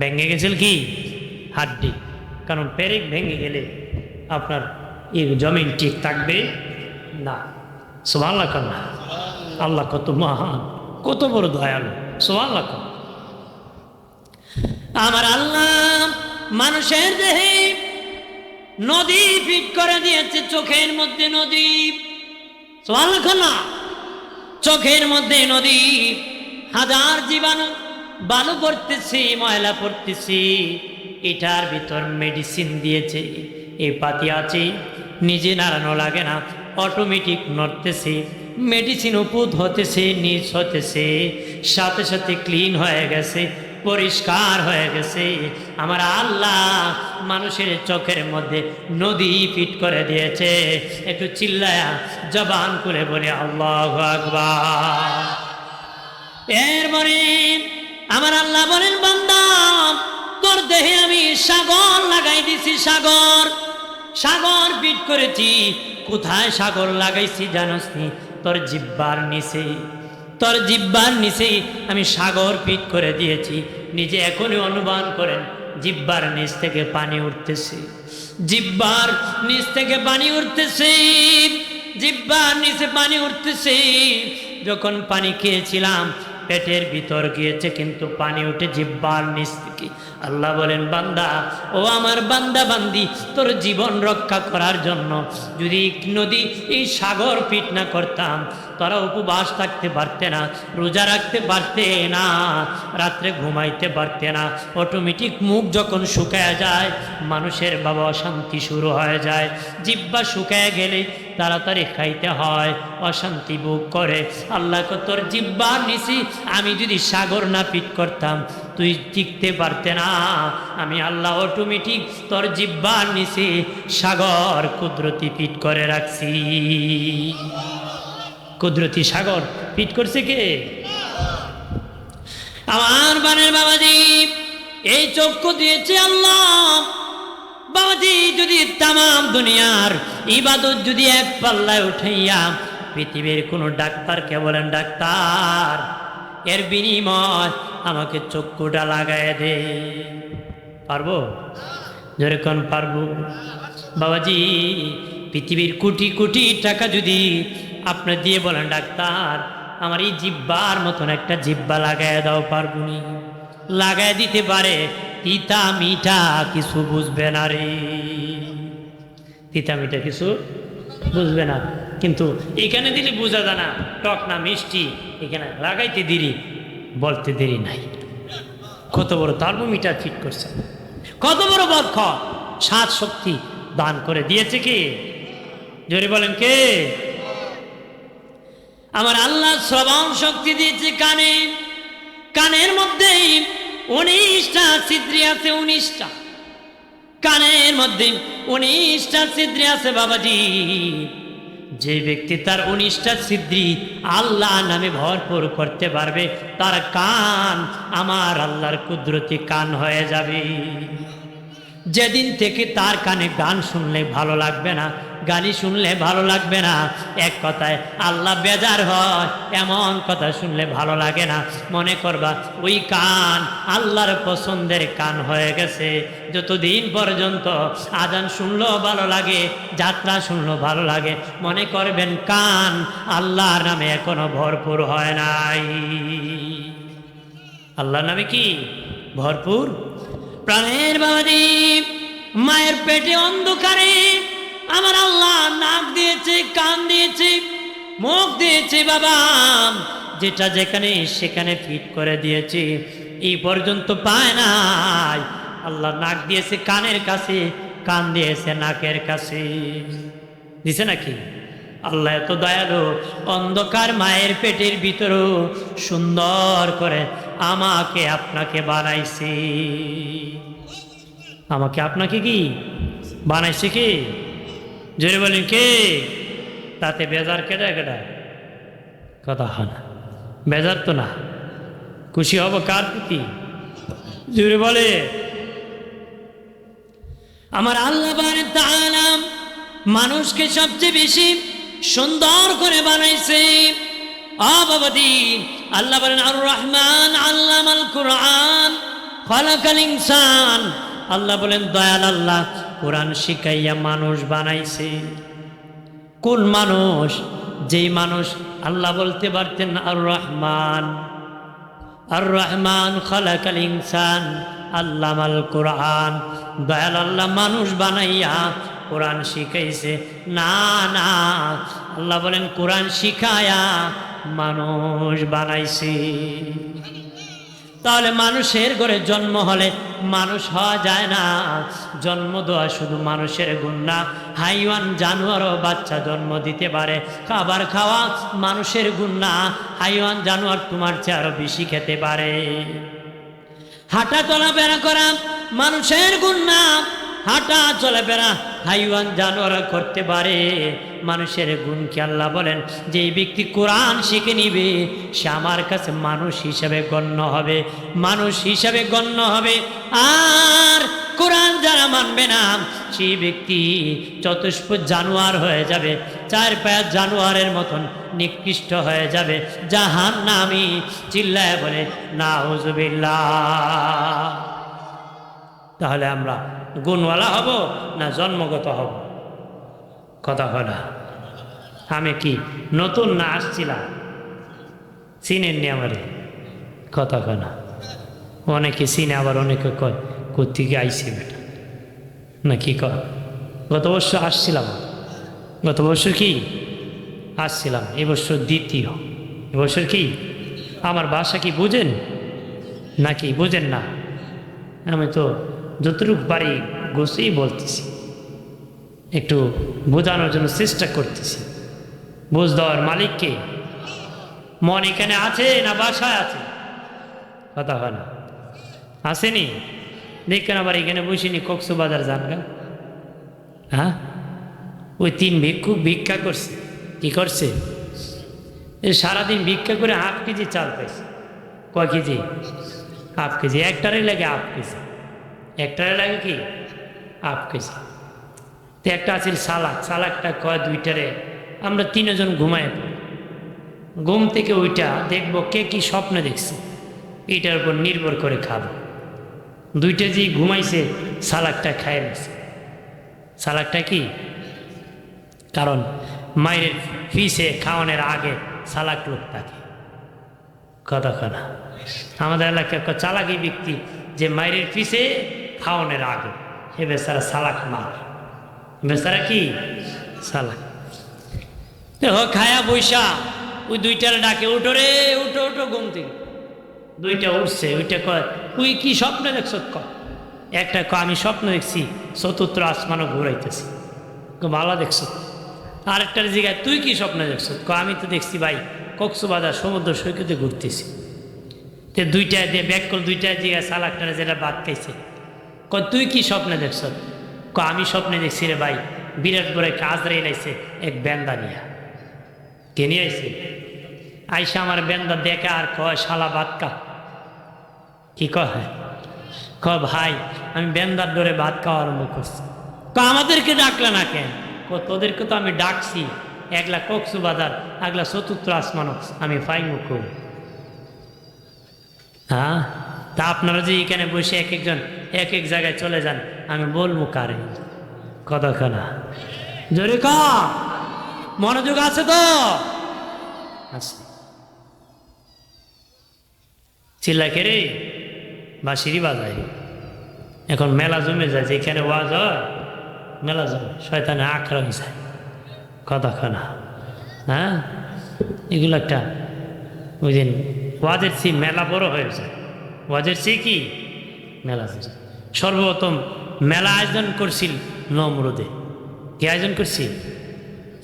ভেঙে গেছিল কি হাড্ডি। কারণ পেরেক ভেঙে গেলে আপনার এই জমিন ঠিক থাকবে না। সুবহানাল্লাহ না? আল্লাহ কত মহান, কত বড় দয়ালু। সুবহানাল্লাহ। আমার আল্লাহ মানুষের দেহে নদী ফিট করে দিয়েছে, চোখের মধ্যে নদী। সুবহানাল্লাহ না? চোখের মধ্যে নদী, হাজার জীবাণু বালু পড়তেছি, ময়লা পড়তেছি, এটার ভিতর মেডিসিন দিয়েছে। এই পাতি আছে, নিজে নাড়ানো লাগে না, অটোমেটিক নড়তেছে, মেডিসিন উপুদ হতেছে, নিচ হতেছে, সাথে সাথে ক্লিন হয়ে গেছে, পরিষ্কার হয়ে গেছে। আমার আল্লাহ মানুষের চোখের মধ্যে নদী ফিট করে দিয়েছে। একটু চিল্লায়া জবান করে বলে আল্লাহু আকবার। এরপরে আমার আল্লাহ বলেন, বান্দা তোর দেহে আমি সাগর লাগাই দিছি, সাগর, সাগর ফিট করেছি। কোথায় সাগর লাগাইছি জানোস নি? তোর জিহ্বার নিচে, তোর জিহ্বার নিচে আমি সাগর ফিট করে দিয়েছি। নিজে এখনই অনুমান করেন, জিহ্বার নিচ থেকে পানি উঠতেছে, জিহ্বার নিচ থেকে পানি উঠতেছে, জিহ্বার নিচে পানি উঠতেছে। যখন পানি খেয়েছিলাম পেটের ভিতর গিয়েছে, কিন্তু পানি উঠে জিহ্বার নিচ থেকে। আল্লাহ বলেন, বান্দা, ও আমার বান্দা বান্দি, তোর জীবন রক্ষা করার জন্য যদি নদী এই সাগর ফিট না করতাম, তোরা উপবাস থাকতে পারতে না, রোজা রাখতে পারতে না, রাত্রে ঘুমাইতে পারতে না। অটোমেটিক মুখ যখন শুকায় যায়, মানুষের বাবা অশান্তি শুরু হয়ে যায়। জিহ্বা শুকায় গেলে তাড়াতাড়ি খাইতে হয়, অশান্তি ভোগ করে। আল্লাহ তোর জিহ্বার নিছি আমি যদি সাগর না ফিট করতাম, তুই টিকতে পারতে না। আমি আল্লাহ অটোমেটিক তোর জিহ্বার নিছি সাগর কুদরতি ফিট করে রাখছি। কুদরতি সাগর ফিট করছে কে? আমার বানের বাবাজি এই চক্ষু দিয়েছে আল্লাহ। বাবাজি যদি তামাম দুনিয়ার ইবাদত যদি এক পাল্লায় উঠাইয়া পৃথিবীর কোন ডাক্তারকে বলেন, ডাক্তার এর বিনিময় আমাকে চক্ষুটা লাগায় দে, পারবো? যেরকম পারবো। বাবাজি পৃথিবীর কোটি কোটি টাকা যদি আপনি দিয়ে বলেন, ডাক্তার আমার এই জিহ্বার মতন একটা জিহ্বা লাগায় দাও, পারবুনি? লাগায় দিতে পারে, তিতা মিঠা কিছু বুঝবে না রে, তিতা মিঠা কিছু বুঝবে না। কিন্তু এখানে দিলে বোঝা যায় না টক না মিষ্টি, এখানে লাগাইতে দেরি, বলতে দেরি নাই। কত বড় থার্মোমিটার ফিট করছে, কত বড় বক্ষ, সাত শক্তি দান করে দিয়েছে কে? জোরে বলেন কে? আমার আল্লাহ শ্রবণ শক্তি দিয়েছে কানে, কানের মধ্যে 19টা ছিদ্রি আছে, 19টা কানের মধ্যে 19টা ছিদ্রি আছে। বাবাজি যে ব্যক্তি তার 19টা ছিদ্রি আল্লাহ নামে ভরপুর করতে পারবে, তার কান আমার আল্লাহর কুদরতি কান হয়ে যাবে। যেদিন থেকে তার কানে গান শুনলে ভালো লাগবে না, গালি শুনলে ভালো লাগবে না, এক কথায় আল্লাহ বেজার হয়, এমন কথা শুনলে ভালো লাগে না, মনে করবা ওই কান আল্লাহর পছন্দের কান হয়ে গেছে। যতদিন পর্যন্ত আজান শুনলেও ভালো লাগে, যাত্রা শুনলেও ভালো লাগে, মনে করবেন কান আল্লাহর নামে এখনো ভরপুর হয় নাই। আল্লাহর নামে কি ভরপুর? প্রাণের বাবাজি মায়ের পেটে অন্ধকারে আমার আল্লাহ নাক দিয়েছে, কান দিয়েছে, মুখ দিয়েছে। বাবা যেটা যেখানে সেখানে ফিট করে দিয়েছে, এই পর্যন্ত পায় নাই। আল্লাহ নাক দিয়েছে কানের কাছে, কান দিয়েছে নাকের কাছে, দিছে নাকি? আল্লাহ এত দয়ালু, অন্ধকার মায়ের পেটের ভিতরেও সুন্দর করে আমাকে আপনাকে বানাইছে। আমাকে আপনাকে কি বানাইছে? কি জোরে বলেন কে? তাতে বেজার কেডা কেডা? কথা হয় না, বেজার তো না। খুশি হব কার প্রতি? জোরে বলে। আমার আল্লাহ তাআলা মানুষকে সবচেয়ে বেশি সুন্দর করে বানাইছে। বাবাদি, আল্লাহ বলেন আর রহমান আল্লামাল কুরআন খালাকাল ইনসান। আল্লাহ বলেন দয়াল আল্লাহ কোরআন শিখাইয়া মানুষ বানাইছে। কোন মানুষ? যেই মানুষ আল্লাহ বলতে পারতেন আর রহমান, আর রহমান খালাকাল ইনসান আল্লামাল কুরআন। দয়াল আল্লাহ মানুষ বানাইয়া কোরআন শিখাইছে না। না, আল্লাহ বলেন কোরআন শিখায়া মানুষ বানাইছে। তাহলে মানুষের ঘরে জন্ম হলে মানুষ হওয়া যায় না। জন্ম দেওয়া শুধু মানুষের গুণ না, হাইওয়ান জানোয়ারও বাচ্চা জন্ম দিতে পারে। খাবার খাওয়া মানুষের গুণ না, হাইওয়ান জানোয়ার তোমার চেয়ে আরো বেশি খেতে পারে। হাঁটা চলাফেরা করা মানুষের গুণ না, হাঁটা চলাফেরা হাইওয়ান জানোয়ার করতে পারে। মানুষের গুণ কি? আল্লাহ বলেন যে ব্যক্তি কোরআন শিখে নিবে সে আমার কাছে মানুষ হিসাবে গণ্য হবে, মানুষ হিসাবে গণ্য হবে। আর কোরআন যারা মানবে না সেই ব্যক্তি চতুষ্পদ জানোয়ার হয়ে যাবে, চার পায়ের জানোয়ারের মতন নিকৃষ্ট হয়ে যাবে, জাহান্নামী। চিল্লায় বলে নাউজুবিল্লাহ। তাহলে আমরা গুণওয়ালা হব না জন্মগত হব? কথা বলা। আমি কি নতুন না আসছিলাম? চিনেননি আমারে? কথা কয় না। অনেকে চিনে, আবার অনেকে কয় কোত্থেকে আইসি বেটা, না কি কয়? গত বছর আসছিলাম, গত বছর কি আসছিলাম, এবছর দ্বিতীয়। এবছর কি আমার বাসা কি বুঝেন নাকি বুঝেন না? আমি তো যতটুকু পারি গোছেই বলতেছি, একটু বোঝানোর জন্য চেষ্টা করতেছি। বুঝ দেওয়ার মালিককে। মন এখানে আছে না বাসায় আছে? কথা হয় না। আসেনি? দেখেন আবার এখানে বসিনি কক্সবাজার যান গা। হ্যাঁ, ওই 3 ভিক্ষুক ভিক্ষা করছে। কি করছে? সারাদিন ভিক্ষা করে ½ কেজি চাল পাইছে। কয় কেজি? ½ কেজি। একটারে লাগে ½ কেজি, একটারে লাগে কি ½ কেজি। তো একটা আছে সালাক, সালাকটা কয় 2টারে। আমরা 3 জন ঘুমাই, ঘুম থেকে ওইটা দেখবো কে কি স্বপ্নে দেখছে, এটার উপর নির্ভর করে খাবো। 2টা যে ঘুমাইছে সালাকটা খায় নিছে। সালাকটা কি? কারণ মায়ের ফিসে খাওয়ানোর আগে সালাক লোক থাকে। কথা কথা আমাদের এলাকায় চালাকি ব্যক্তি যে মায়ের ফিসে খাওয়ানোর আগে সে বেচারা সালাক মার, বেচারা কি সালাক। দেখো খায়া বৈশা ওই 2টার ডাকে উঠো রে, উঠো উঠো ঘুম থেকে। 2টা উঠছে, ওইটা কয় তুই কি স্বপ্ন দেখছ? একটা কয় আমি স্বপ্ন দেখছি চতুর্থ আসমানও ঘুরাইতেছি। ভালো দেখছ? আরেকটার জায়গায় তুই কি স্বপ্ন দেখছ? আমি তো দেখছি ভাই কক্সবাজার সমুদ্র সৈকতে ঘুরতেছি। তো 2টায় দিয়ে ব্যাক করে 2টার জায়গায় সালাকটারে যেটা বাদ খাইছে। তুই কি স্বপ্নে দেখছ? আমি স্বপ্নে দেখছি রে ভাই বিরাট বড় কাজ রে লাইছে এক বেন্দা নিয়া। কে নিয়ে আইছে? আইসা আমার বেন্দা দেখে আর কয় শালা ভাত খা। কি কয়? ভাই আমি বেন্দার ডরে ভাত খাওয়া আরম্ভ করছি। আমাদেরকে ডাকলে না কেন? তোদেরকে তো আমি ডাকছি, একলা কক্সবাজার, একলা চতুর্থ আসমানও আমি ফাইমু করি। হ্যাঁ, তা আপনারা যে এখানে বসে এক একজন এক এক জায়গায় চলে যান, আমি বলবো কারে? কতক্ষণা জোরে ক, মনোযোগ আছে তো? আছে। চিল্লা কে রে? বাঁশিরি বাজায়। এখন মেলা জমে যায়, যেখানে ওয়াজ হয় মেলা জমে, শয়তানে আখড়া হয়ে যায়। কতক্ষণা হ্যাঁ, এগুলো একটা ওই দিন ওয়াজের চেয়ে মেলা বড় হয়ে যায়। ওয়াজের চেয়ে কি মেলা? সর্বপ্রথম মেলা আয়োজন করছিল নমরুদে। কি আয়োজন করছি?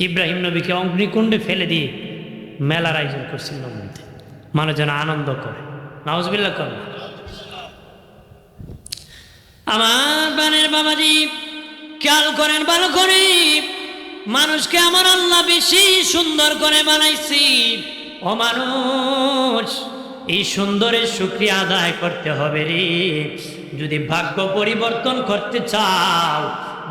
ইব্রাহিম নবীকে অগ্নিকুণ্ডে ফেলে দিয়ে মেলার আয়োজন করছিল নমরুদে, মানুষ যেন আনন্দ করে। নাউজুবিল্লাহ কর। আমার বানের বাবাজি খেয়াল করেন ভালো করে, মানুষকে আমার আল্লাহ বেশি সুন্দর করে বানাইছি। ও মানুষ, এই সুন্দরের শুকরিয়া আদায় করতে হবে রে। যদি ভাগ্য পরিবর্তন করতে চাও,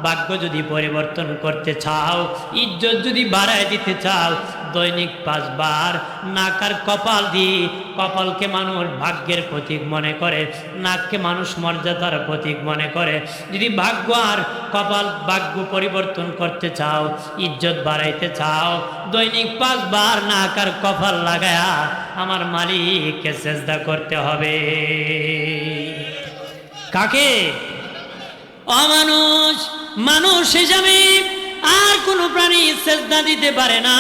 ভাগ্য যদি পরিবর্তন করতে চাও, ইজ্জত যদি বাড়ায় দিতে চাও, দৈনিক 5 বার নাক আর কপাল দিয়ে, কপালকে মানুষ ভাগ্যের প্রতীক মনে করে, নাককে মানুষ মর্যাদার প্রতীক মনে করে। যদি ভাগ্য আর কপাল, ভাগ্য পরিবর্তন করতে চাও, ইজ্জত বাড়াইতে চাও, দৈনিক 5 বার নাক আর কপাল লাগায়া আমার মালিককে সেজদা করতে হবে। কাকে? অমানুষ। মানুষ হিসাবে আর কোনো প্রাণী সেজদা দিতে পারে না,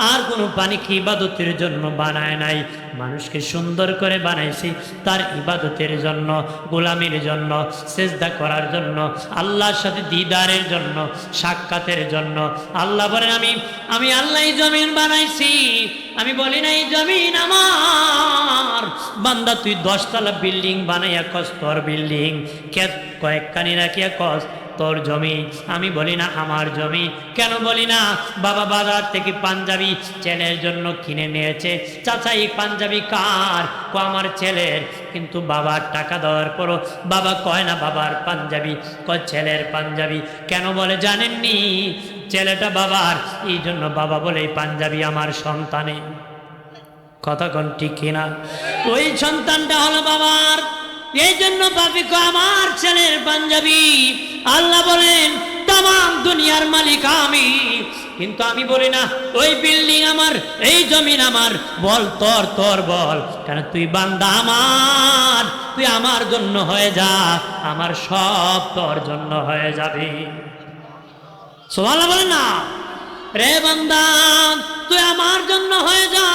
আর কোনো প্রাণীকে ইবাদতের জন্য বানায় নাই। মানুষকে সুন্দর করে বানাইছি তার ইবাদতের জন্য, গোলামির জন্য, সেজদা করার জন্য, আল্লাহর সাথে দিদারের জন্য, সাক্ষাতের জন্য। আল্লাহ বলেন আমি আল্লাহ এই জমিন বানাইছি। আমি বলি না এই জমিন আমার। বান্দা তুই 10 তলা বিল্ডিং বানাইয়া কস তোর বিল্ডিং, কয়েকখানি রাখিয়া কস তোর জমি। আমি বলি না আমার জমি। কেন বলি না? বাবা বাজার থেকে পাঞ্জাবি ছেলের জন্য কিনে নিয়েছে। চাচা এই পাঞ্জাবি কার? কো আমার ছেলের। কিন্তু বাবার টাকা দেওয়ার পরও বাবা কয় না বাবার পাঞ্জাবি, কয় ছেলের পাঞ্জাবি। কেন বলে জানেননি? ছেলেটা বাবার, এই জন্য বাবা বলে এই পাঞ্জাবি আমার সন্তানের। কথা কোন ঠিক কিনা? ওই সন্তানটা হলো বাবার, এই জন্য বাপি কয় আমার ছেলের পাঞ্জাবি। আল্লাহ বলেন তামাম দুনিয়ার মালিক আমি, কিন্তু আমি বলি না ওই বিল্ডিং আমার, এই জমিন আমার। বল তোর, তোর বল। কেন? তুই বান্দা আমার, তুই আমার জন্য হয়ে যা, আমার সব তোর জন্য হয়ে যাবে। সুবহানাল্লাহ বলেন না? রে বান্দা তুই আমার জন্য হয়ে যা,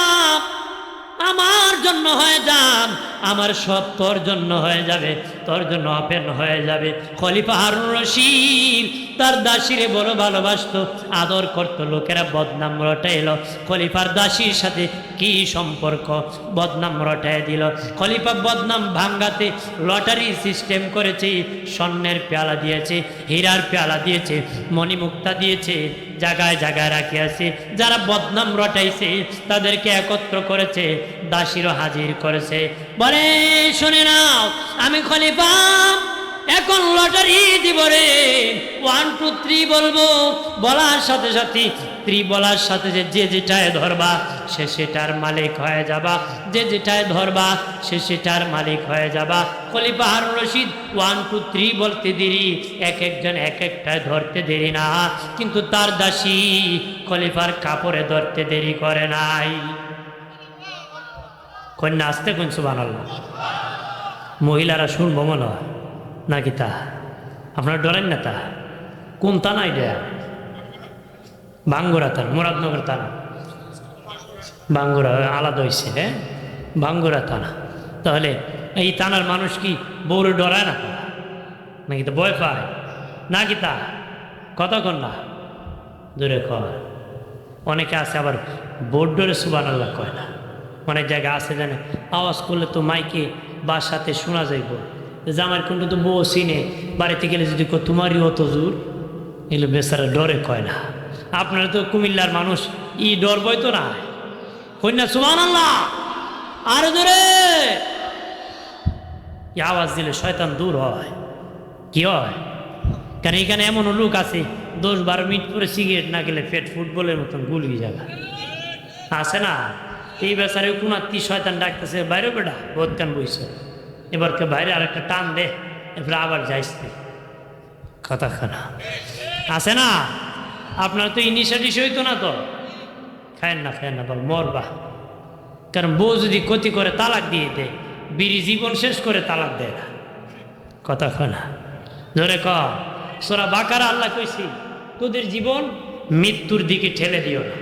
আমার জন্য হয়ে যান, আমার সব তোর জন্য হয়ে যাবে, তোর জন্য ওপেন হয়ে যাবে। খলিফা হারুন রশিদ তার দাসীরে বড় ভালোবাসতো, আদর করতো। লোকেরা বদনাম রটাইল। খলিফার দাসীর সাথে কি সম্পর্ক? বদনাম রটাই দিল। খলিফা বদনাম ভাঙ্গাতে লটারি সিস্টেম করেছে। স্বর্ণের পেয়ালা দিয়েছে, হীরার পেয়ালা দিয়েছে, মণিমুক্তা দিয়েছে, জায়গায় জায়গায় রাখিয়াছে। যারা বদনাম রটাইছে তাদেরকে একত্র করেছে, দাসীরও হাজির করেছে। বলে শুনে নাও, আমি খলিফা এখন লটারি দিব রে। 1 2 3 বলবো, বলার সাথে সাথে 3 বলার সাথে যে যেটায় ধরবা সে সেটার মালিক হয়ে যাবা, যে যেটায় ধরবা সে সেটার মালিক হয়ে যাবা। খলিফা হারুন রশিদ 1 2 3 বলতে দেরি, এক একজন এক একটায় ধরতে দেরি না, কিন্তু তার দাসী খলিফার কাপড়ে ধরতে দেরি করে নাই। কন্যা আসতে কোন সুবহানাল্লাহ। মহিলারা শুনবো মনে হয় নাকি? তা আপনারা ডরেন না? তা কোন থানা? এটা বাঙ্গুরা থানা, মুরাদনগর থানা। বাঙ্গুরা আলাদা হয়েছে, হ্যাঁ, বাঙ্গুরা থানা। তাহলে এই থানার মানুষ কি বউরে ডরায় না নাকি? তো ভয় পায় নাকি? তা কতক্ষণ না দূরে কয়। অনেকে আছে আবার বোর্ড ডরে সুবহানাল্লাহ কয় না। অনেক জায়গা আছে জানে, আওয়াজ করলে তো মাইকে বাসাতে শোনা যাইব। জামার কিন্তু তো বউ চিনে, বাড়িতে গেলে যদি তোমারই অত জোর, এগুলো বেচারা ডরে কয় না। আপনারা তো কুমিল্লার মানুষ, ই ডর বই তো না কন্যা সুবহানাল্লাহ। আর দূরে আওয়াজ দিলে শয়তান দূর হয়। কি হয়? কারণ এখানে এমন লোক আছে 10-12 মিনিট পরে সিগারেট না গেলে পেট ফুটবলের মতন গুলি জায়গা আছে না? এই বেচারে কোন আত্মীয় শয়তান ডাকতেছে, বাইরে বেটা বহুত কান বইছে, এবারকে বাইরে আর একটা টান দে, এরপরে আবার যাইছে। কথা খানা আছে না? আপনার তো ইনিশিয়েটিভ হইতো না তো, খায়েন না বল মরবা। কারণ বউ যদি ক্ষতি করে তালাক দিয়ে দেয়, বিড়ি জীবন শেষ করে তালাক দেয় না। কথা খানা ধরে ক সূরা বাকারা আল্লাহ কইছি, তোদের জীবন মৃত্যুর দিকে ঠেলে দিও না।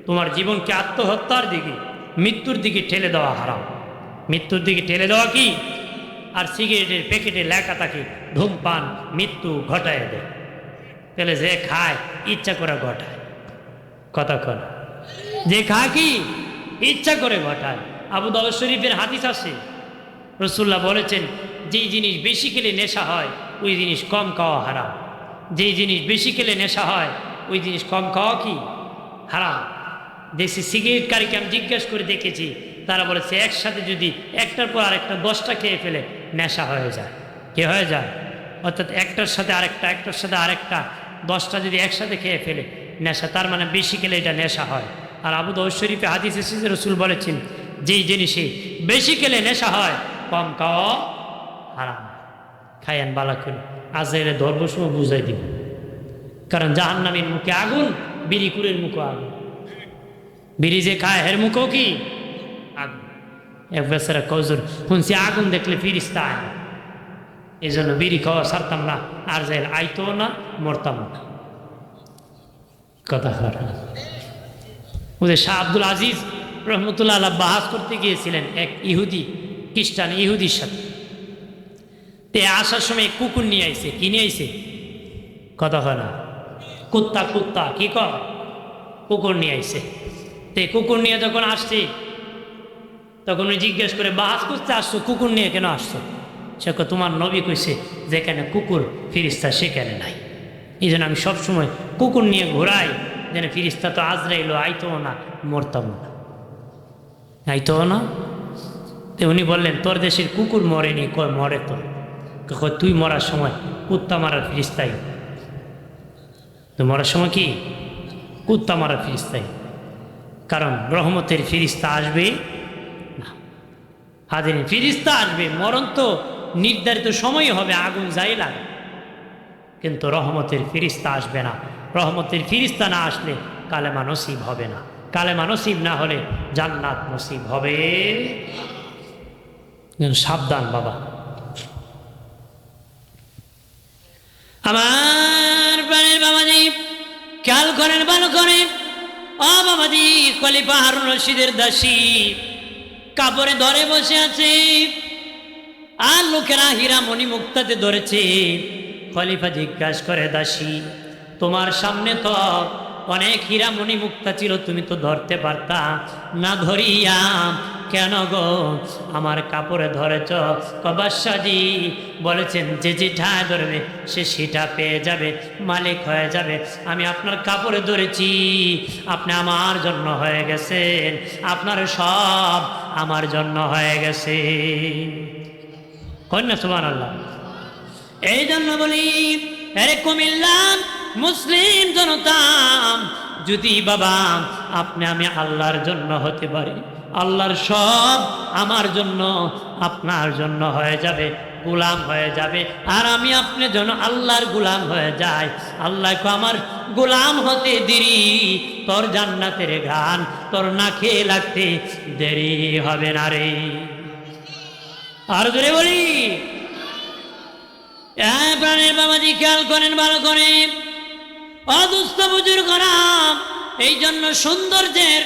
তোমার জীবনকে আত্মহত্যার দিকে, মৃত্যুর দিকে ঠেলে দেওয়া হারাম। মৃত্যুর দিকে ঠেলে দেওয়া কি? আর সিগারেটের প্যাকেটে লেখা থাকে ধূমপান মৃত্যু ঘটায় দেয়। তাহলে যে খায় ইচ্ছা করে ঘটায়। কথা কন, যে খায় কি ইচ্ছা করে ঘটায়। আবু দাউদ শরীফের হাদিস আছে, রাসূলুল্লাহ বলেছেন যেই জিনিস বেশি খেলে নেশা হয় ওই জিনিস কম খাওয়া হারাম। যেই জিনিস বেশি খেলে নেশা হয় ওই জিনিস কম খাওয়া কি হারাম। দেখছি সিগারেটকারীকে আমি জিজ্ঞেস করে দেখেছি, তারা বলেছে একসাথে যদি একটার পর আরেকটা 10টা খেয়ে ফেলে নেশা হয়ে যায়। কে হয়ে যায়? অর্থাৎ একটার সাথে আরেকটা, একটার সাথে আরেকটা 10টা যদি একসাথে খেয়ে ফেলে নেশা, তার মানে বেশি খেলে এটা নেশা হয়। আর আবু দাউদ শরীফে হাদিস এসেছে, রাসূল বলেছেন যেই জিনিসে বেশি খেলে নেশা হয় কম খাওয়া হারাম। খায়েন বালা করে আজরাইলে ধরব সময় বুঝাই দিব, কারণ জাহান্নামীর মুখে আগুন, বিড়িকুরের মুখে আগুন। বিড়ি যে খায় হের মুখেও কি আগুন। এক বেচারা কজর শুনছি আগুন দেখলে ফিরিস্তা আয় না, এই জন্য বিড়ি খাওয়া ছাড়তাম না, আর যাই আইতো না, মরতাম না। কথা খারাপ। ওদের শাহ আব্দুল আজিজ রহমতুল্লাহ আল্লাহ বাহাজ করতে গিয়েছিলেন এক ইহুদি, খ্রিস্টান ইহুদির সাথে। তে আসার সময় কুকুর নিয়ে আইছে। কি নিয়ে আইছে? কথা হয় না, কুত্তা। কুত্তা কি কর? কুকুর নিয়ে আইছে। তে কুকুর নিয়ে যখন আসছি তখন উনি জিজ্ঞেস করে, বাহাজ করতে আসছো, কুকুর নিয়ে কেন আসছো? সে কয়, তোমার নবী কইছে যেখানে কুকুর ফিরিস্তা সেখানে নাই, এই জন্য আমি সবসময় কুকুর নিয়ে ঘোরাই, যেন ফিরিস্তা তো আজরাইল আইতো না, মরতাম না, আইতো না। তো উনি বললেন, তোর দেশের কুকুর মরেনি। কয়, মরে তো। কয়, তুই মরার সময় কুত্তা মারার ফিরিস্তাই, তুই মরার সময় কি কুত্তা মারার ফিরিস্তাই। কারণ রহমতের ফিরিস্তা আসবে না। হাজির ফিরিস্তা আসবে, মরণ তো নির্ধারিত সময় হবে, আগুন যাই লাগে, কিন্তু রহমতের ফিরিস্তা আসবে না। রহমতের ফিরিস্তা না আসলে কালেমা নসিব হবে না, কালেমা নসিব না হলে জান্নাত নসিব হবে। সাবধান বাবা। আমার প্রাণের বাবাজি, খেয়াল করেন, ভালো করে। ও বাবাজি, খলিফা হারুন রশিদের দাসী কাপড়ে ধরে বসে আছে, আর লোকেরা হীরা মণি মুক্তাতে ধরেছে। খলিফা জিজ্ঞাসা করে, দাসী, তোমার সামনে তো অনেক হীরা মণি মুক্তা ছিল, তুমি তো ধরতে পারতা না, ধরিয়া কেন গো আমার কাপড়ে ধরেছ? বাদশাহজি বলেছেন যে যেটা ধরবে সে সেটা পেয়ে যাবে, মালিক হয়ে যাবে। আমি আপনার কাপড়ে ধরেছি, আপনি আমার জন্য হয়ে গেছেন, আপনার সব আমার জন্য হয়ে গেছে। কন্যা সুবহানাল্লাহ। এই জন্য বলি, আরে কুমিল্লা মুসলিম জনতা, যদি বাবা আপনি আমি আল্লাহর জন্য হতে পারি, আল্লাহর সব আমার জন্য আপনার জন্য হয়ে যাবে, গোলাম হয়ে যাবে। আর আমি আপনার জন্য আল্লাহর গোলাম হয়ে যাই, আল্লাহকে আমার গোলাম হতে দেরি, তোর জান্নাতের গান তোর না খেয়ে লাগতে দেরি হবে না রে। আর জোরে বলি, প্রাণের বাবাজি, খেয়াল করেন, ভালো করে। অদুস্থ বুজুর্গ নাম, এই জন্য সৌন্দর্যের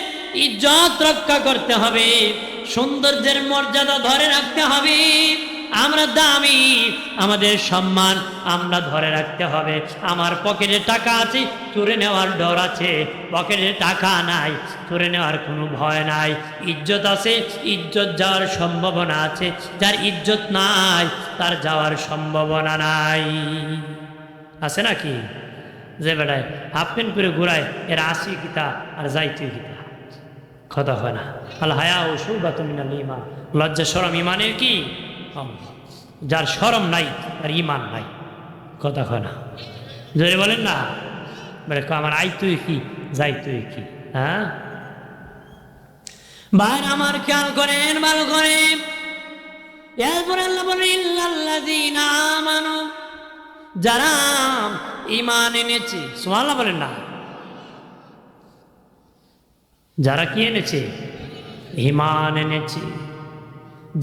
ইজ্জত রক্ষা করতে হবে, সৌন্দর্যের মর্যাদা ধরে রাখতে হবে। আমরা দামি, আমাদের সম্মান আমরা ধরে রাখতে হবে। আমার পকেটে টাকা আছে, চুরে নেওয়ার ডর আছে, পকেটে টাকা নাই, চুরে নেওয়ার কোনো ভয় নাই। ইজ্জত আছে, ইজ্জত যাওয়ার সম্ভাবনা আছে, যার ইজ্জত নাই তার যাওয়ার সম্ভাবনা নাই। আছে নাকি? যে বেড়ায় হাফ প্যান্ট পরে ঘুরায়, এর আসি কিতা আর যাইতে কিতা, কথা হয় না। আল হায়া ও শুবাতুম মিনাল ঈমান, লজ্জা শরম ইমানের কি? যার শরম নাই তার ইমান নাই, কথা হয় না। জোরে বলেন না, বলে আমার আইতুই কি যাইতুই কি। হ্যাঁ ভাই আমার, খেয়াল করেন, ভালো করে। এরপরে আল্লাহ বলেন, ইল্লাল্লাযীনা আমানু, যারা ঈমান এনেছে। সুবহানাল্লাহ বলেন না, যারা কি এনেছে? ঈমান এনেছে।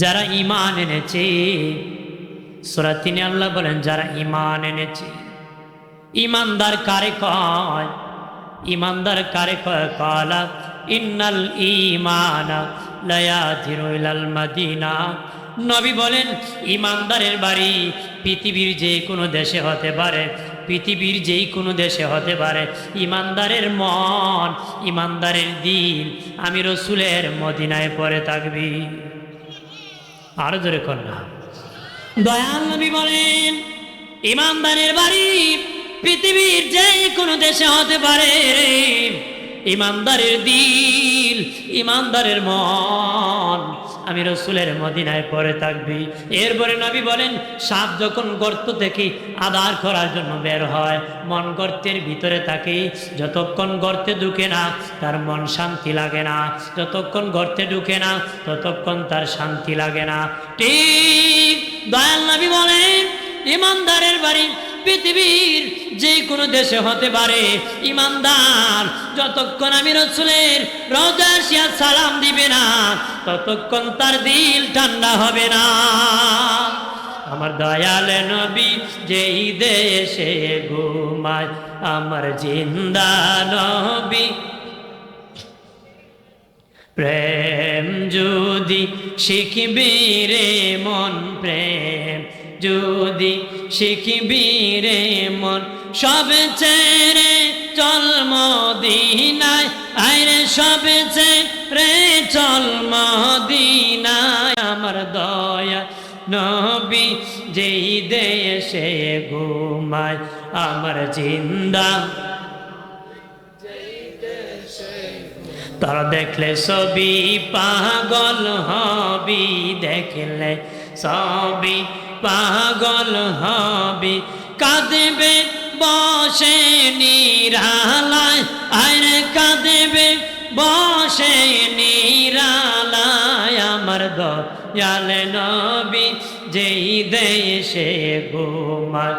যারা ঈমান এনেছে, সূরা ৩ আল্লাহ বলেন যারা ঈমান এনেছে। ঈমানদার কারে কয়? ঈমানদার কারে কয়? ক্বালা ইন্নাল ঈমানা লা ইয়াযিরু ইলাল মাদিনা। নবী বলেন, ঈমানদারের বাড়ি পৃথিবীর যে কোনো দেশে হতে পারে, পৃথিবীর যেই কোনো দেশে হতে পারে। ঈমানদারের মন, ঈমানদারের দিল আমি রসুলের মদিনায় পড়ে থাকবি। আরো জোরে কর না। দয়াল নবী বলেন, ঈমানদারের বাড়ি পৃথিবীর যে কোনো দেশে হতে পারে, ইমানদারের দিল, ইমানদারের মন আমি রসুলের মদিনায় পড়ে থাকবি। এরপরে নবী বলেন, সাপ যখন গর্ত থেকে আদার করার জন্য বের হয়, মন গর্তের ভিতরে থাকে, যতক্ষণ গর্তে ঢুকে না তার মন শান্তি লাগে না, যতক্ষণ গর্তে ঢুকে না ততক্ষণ তার শান্তি লাগে না। ঠিক দয়াল নবী বলেন, ইমানদারের বাড়ি পৃথিবীর যে কোনো দেশে হতে পারে, ইমানদার যতক্ষণ আমি রসুলের রওজা আসিয়া সালাম দিবে না ততক্ষণ তার দিল ঠান্ডা হবে না। আমার দয়াল নবী যেই দেশে ঘুমায়, আমার জিন্দা নবী প্রেম যদি শিখবি রে মন, প্রেম যদি শিখবি রে মন, সব ছেড়ে চল মদিনায়, আইরে সব ছেড়ে চল মদিনায়। আমার দয়া নবী যেই দেশে ঘুমায়, আমার জিন্দা তারা দেখলে সবই পাগল হবি, দেখলে সবই পাগল হবি, কাঁদবে বসে নিরালায়, আরে কাঁদবে বসে নিরালায়। আমার দয়াল নবী যেই দেশে ঘুমায়,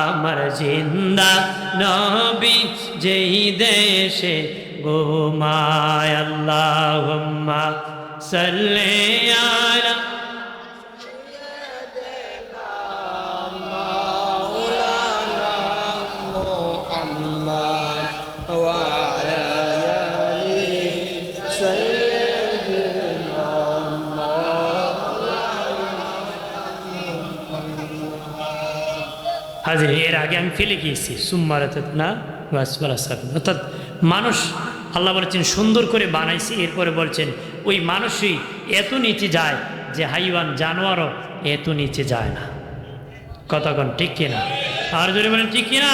আমার জিন্দা নবী যেই দেশে ঘুমায়। আল্লাহুম্মা সাল্লি আলা হাজির। এর আগে আমি ফেলে গিয়েছি সুম্মারাত না, অর্থাৎ মানুষ আল্লাহ বলেছেন সুন্দর করে বানাইছি, এরপরে বলছেন ওই মানুষই এত নিচে যায় যে হাইওয়ান জানোয়ারও এত নিচে যায় না। কতক্ষণ ঠিক কিনা? আর যদি বলেন ঠিক কিনা?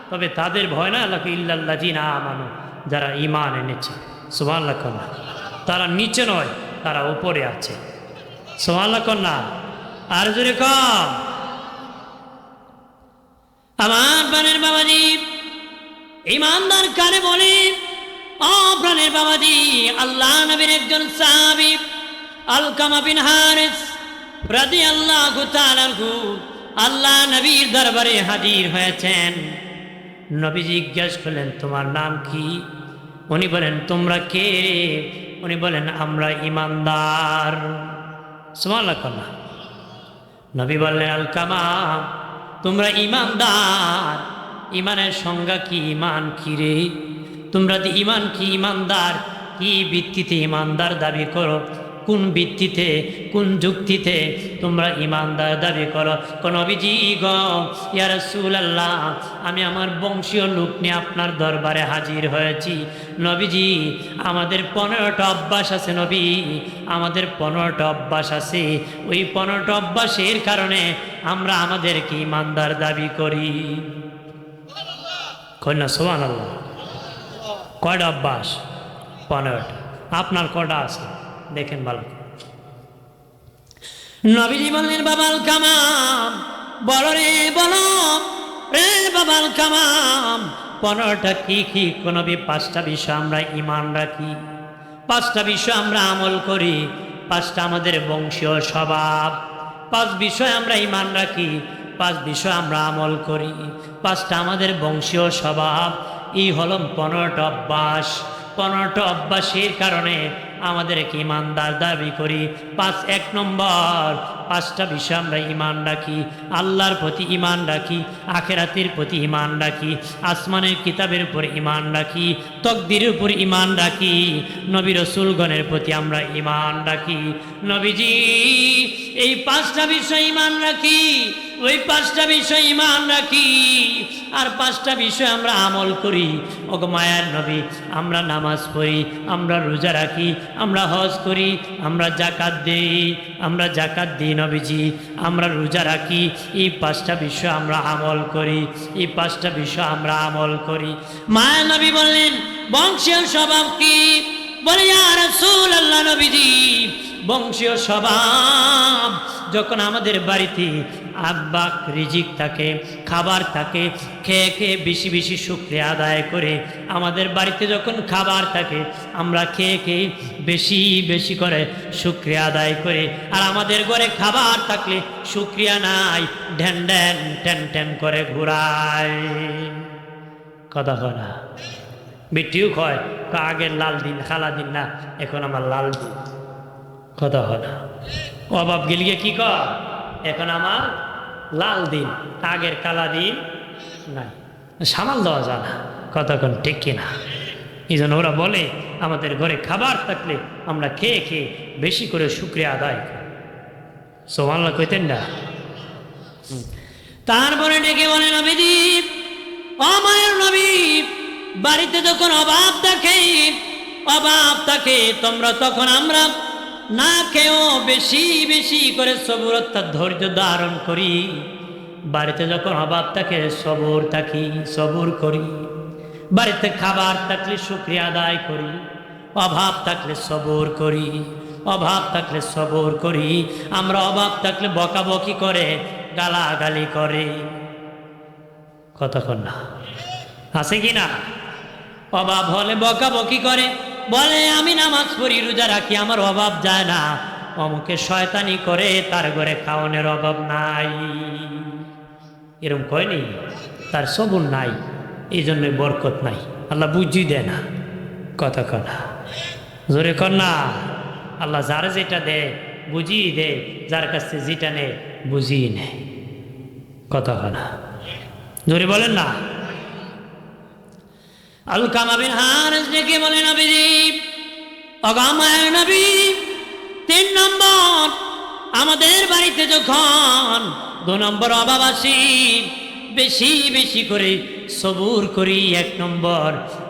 তবে তাদের ভয় না, আল্লাহ ইল্লাল্লাযিনা আমানু, যারা ঈমান এনেছে। সুবহানাল্লাহ কন্যা, তারা নিচে নয়, তারা উপরে আছে। সুবহানাল্লাহ কন্যা, আর জোরে কম। আমার প্রাণের বাবাজি, ইমানদার কারে বলে? ও প্রাণের বাবাজি, আল্লাহ নবীর একজন সাহাবী আলকামা বিন হারিস রাদিয়াল্লাহু তাআলা আনহু আল্লাহ নবীর দরবারে হাজির হয়েছেন। নবী জিজ্ঞাসা করলেন, তোমার নাম কি? উনি বলেন, তোমরা কে? উনি বলেন, আমরা ইমানদার। সুবহানাল্লাহ। নবী বললেন, আলকামা তোমরা ইমানদার, ইমানের সংজ্ঞা কি? ইমান কি রে? তোমরা ইমান কি, ইমানদার কি ভিত্তিতে ইমানদার দাবি করো? কোন ভিত্তিতে, কোন যুক্তিতে তোমরা ইমানদার দাবি করো? নবীজি গো, ইয়া রাসূলুল্লাহ, আমি আমার বংশীয় লোক নিয়ে আপনার দরবারে হাজির হয়েছি। নবীজি, আমাদের 15টা অভ্যাস আছে নবী, আমাদের 15টা অভ্যাস আছে। ওই 15টা অভ্যাসের কারণে আমরা আমাদেরকে ইমানদার দাবি করি। কন্যা সুবহানাল্লাহ। কয়টা অভ্যাস? 15টা। আপনার কয়টা আছে দেখেন ভালো। নবীজি বললেন, বাবাল কামাম, বলো রে বলো রে বাবাল কামাম, 15টা কি কি? নবী 5টা বিষয় আমরা ইমান রাখি, 5টা বিষয় আমরা আমল করি, 5টা আমাদের বংশীয় স্বভাব, 5 বিষয় আমরা ইমান রাখি, 5 বিষয় আমরা আমল করি, 5টা আমাদের বংশীয় স্বভাব। এই হলো 15টা অভ্যাস। 15টা অভ্যাসের কারণে আমাদেরকে ইমানদার দাবি করি। 1 নম্বর, 5টা বিষয় আমরা ইমান রাখি। আল্লাহর প্রতি ইমান রাখি, আখিরাতের প্রতি ইমান রাখি, আসমানের কিতাবের উপর ইমান রাখি, তকদিরের উপর ইমান রাখি, নবী রাসূলগণের প্রতি আমরা ইমান রাখি। নবীজি এই 5টা বিষয় ইমান রাখি, ওই 5টা বিষয় ইমান রাখি, আর 5টা বিষয় আমরা আমল করি। ওগো মায়ার নবী, আমরা নামাজ পড়ি, আমরা রোজা রাখি, আমরা হজ করি, আমরা জাকাত দেই, আমরা জাকাত দিই নবীজি, আমরা রোজা রাখি, এই 5টা বিষয় আমরা আমল করি, এই 5টা বিষয় আমরা আমল করি। মায়া নবী বললেন বংশীয় স্বভাব কি? বলে ইয়া রাসূলুল্লাহ নবীজি, বংশীয় স্বভাব যখন আমাদের বাড়িতে আব্বা রিজিক থাকে, খাবার থাকে, খেয়ে খেয়ে বেশি বেশি শুকরিয়া আদায় করে, আমাদের বাড়িতে যখন খাবার থাকে আমরা খেয়ে খেয়ে বেশি বেশি করে শুকরিয়া আদায় করে, আর আমাদের ঘরে খাবার থাকলে শুকরিয়া নাই, ঢ্যান ঢ্যান ট্যান ট্যান করে ঘুরায়। কথা হয় না? বিটিও কয় আগের লাল দিন খালা দিন না, এখন আমার লাল দিন। কথা হয় না? অভাব গেলিয়ে কি কর, এখন আমার লাল দিন, আগের কালা দিন নাই, সামাল দেওয়া যায় না। কতক্ষণ ঠিক কিনা? এই জন্য ওরা বলে আমাদের ঘরে খাবার থাকলে আমরা খেয়ে খেয়ে বেশি করে শুকরিয়া আদায় করি। সুবহানাল্লাহ কইতেন না? তারপরে ডেকে বলে নবীজি, ও মায়ের নবী, বাড়িতে যখন অভাব থাকে তোমরা তখন আমরা না খেয়েও বেশি বেশি করে সবর অর্থাৎ ধৈর্য ধারণ করি। বাড়িতে যখন অভাব থাকে সবর করি। বাড়িতে খাবার থাকলে শুকরিয়া আদায় করি, অভাব থাকলে সবর করি, অভাব থাকলে সবর করি। আমরা অভাব থাকলে বকাবকি করে, গালাগালি করে। কতক্ষণ না আছে কি না? অভাব হলে বকাবকি করে, বলে আমি নামাজ পড়ি, রোজা রাখি, আমার অভাব যায় না, অমুকে শয়তানি করে, তার ঘরে খাওয়ানোর অভাব নাই। এরকম কয়নি? তার সবুর নাই, এই জন্যই বরকত নাই, আল্লাহ বুঝিয়ে দেয় না। কথা কনা জোরে কর না। আল্লাহ যার যেটা দেয় বুঝিয়ে দেয়, যার কাছ থেকে যেটা নেয় বুঝিয়ে নেয়। কথা কনা জোরে বলেন না। আলকামা বিন হারিস ডেকে বলে নবীজি, অগামায় নবী, 3 নম্বর আমাদের বাড়িতে যখন 2 নম্বর অভাব আসি, বেশি বেশি করে সবুর করি। 1 নম্বর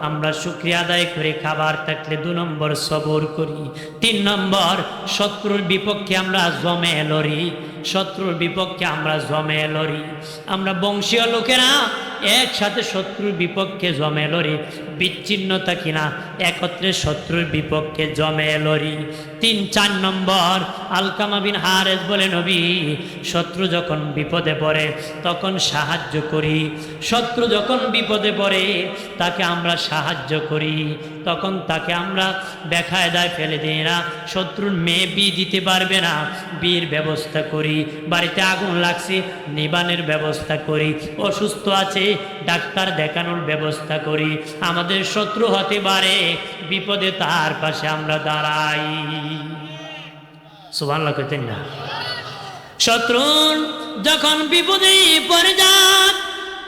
আমরা শুকরিয়া আদায় করে খাবার থাকলে 2 নম্বর সবর করি। 3 নম্বর শত্রুর বিপক্ষে আমরা জমে লড়ি, শত্রুর বিপক্ষে আমরা জমে লড়ি। আমরা বংশীয় লোকেরা একসাথে শত্রুর বিপক্ষে জমে লড়ি, বিচ্ছিন্নতা কিনা একত্রে শত্রুর বিপক্ষে জমে লড়ি। 3-4 নম্বর আলকামা বিন হারিস বলে নবী, শত্রু যখন বিপদে পড়ে তখন সাহায্য করি, শত্রু যখন বিপদে পড়ে তাকে আমরা সাহায্য করি, তখন তাকে আমরা বেকায়দায় ফেলে দিই না। শত্রুর মেয়ে বিয়ে দিতে পারবে না, বিয়ের ব্যবস্থা করি। বাড়িতে আগুন লাগছে, নিবানের ব্যবস্থা করি। অসুস্থ আছে, ডাক্তার দেখানোর ব্যবস্থা করি। আমাদের শত্রু হতে পারে, বিপদে তার পাশে আমরা দাঁড়াই। সুবহানাল্লাহ কইতেন না? শত্রুর যখন বিপদে পড়ে যায়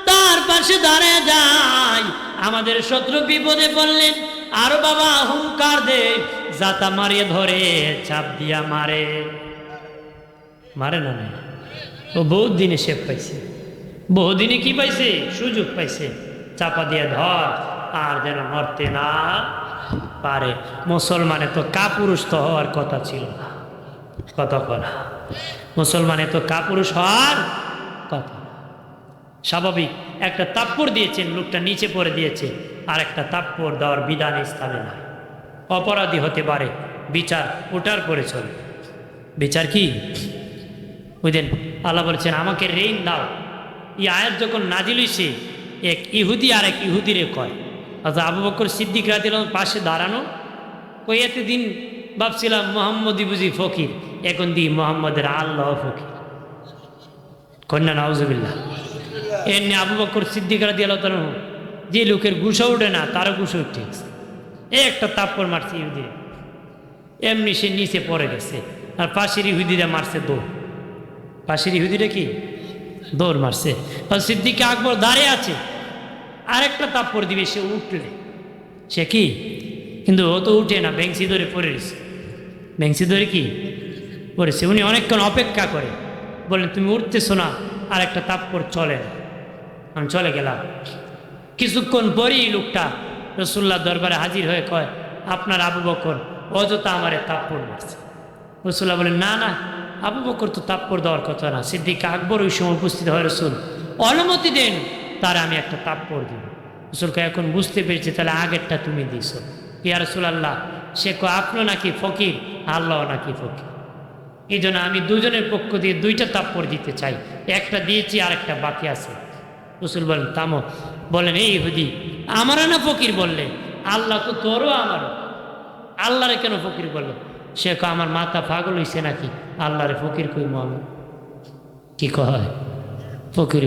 তার পাশে দাঁড়িয়ে যায়। আমাদের শত্রু বিপদে পড়লেন আরো বাবা হুঙ্কার দে, জাতা মারিয়ে ধরে চাপ দিয়া মারে। মারে না? ও বহুত দিনে শেপ পাইছে, বহুদিনে কি পাইছে? সুযোগ পাইছে, চাপা দিয়ে ধর আর যেন মরতে না পারে। মুসলমানে তো কাপুরুষ তো হওয়ার কথা ছিল না। কত করা মুসলমানে তো কাপুরুষ হওয়ার কথা। স্বাভাবিক একটা তাপ্পড় দিয়েছেন, লোকটা নিচে পড়ে দিয়েছে, আর একটা তাপ্পড় দেওয়ার বিধান ইসলামে নাই। অপরাধী হতে পারে, বিচার ওটার পরে চলে। বিচার কি? বুঝলেন? আল্লাহ বলছেন আমাকে ঋণ দাও। এই আয়াত যখন নাজিল হইছে, এক ইহুদি আর এক ইহুদিরে কয়। অর্থাৎ আবু বকর সিদ্দিক রাদিয়াল্লাহু আনহু পাশে দাঁড়ানো। ওই এতদিন ভাবছিলাম মোহাম্মদ বুঝি ফকির, এখন দি মোহাম্মদের আল্লাহ ফকির। কন্যা নাউজুবিল্লাহ। এমনি আবু বকর সিদ্দিক রাদিয়াল্লাহু আনহু যে লোকের গুসা উঠে না তারও গুসা উঠে গেছে। একটা তাপ্পড় মারছে ইহুদিরে, এমনি সে নিচে পড়ে গেছে। আর পাশের ইহুদিরা মারছে দৌড়। পাশের ইহুদিরা কি দৌড় মারছে। সিদ্দিক আকবর দাঁড়িয়ে আছে, আরেকটা তাপ্পড় দিবে, সে উঠলে সে কি, কিন্তু ও তো উঠে না, বেঞ্চি ধরে পড়ে রয়েছে। বেঞ্চি ধরে কি পড়েছে। উনি অনেকক্ষণ অপেক্ষা করে বললেন তুমি উঠতেছো না, আর একটা তাপ্পড় চলে না। আমি চলে গেলাম। কিছুক্ষণ পরেই লোকটা রাসূলুল্লাহ দরবারে হাজির হয়ে কয় আপনার আবু বকর অযথা আমারে তাপ্পড় মারছে। রসুল্লাহ বলেন, না না, আবু বকর তো তাপ্পড় দেওয়ার কথা না। সিদ্দিক আকবর ওই সময় উপস্থিত হয়, রসুল অনুমতি দেন, তার আমি একটা তাপ্পড় দিব। রসুলকে এখন বুঝতে পেরেছি, তাহলে আগেরটা তুমি দিছো। ইয়া রাসূলুল্লাহ, সে আপনি নাকি ফকির, আল্লাহ নাকি ফকির, এই জন্য আমি দুজনের পক্ষ দিয়ে দুইটা তাপ্পড় দিতে চাই, একটা দিয়েছি আর একটা বাকি আছে। রসুল বলেন, থামো। বলেন, এই ইহুদি, আমারও না ফকির বললে, আল্লাহ তো তোরও আমারও, আল্লাহরে কেন ফকির বললো? সে আমার মাথা পাগল হইছে নাকি, আল্লাহরে ফকির কই আমি, কি কয় ফকির?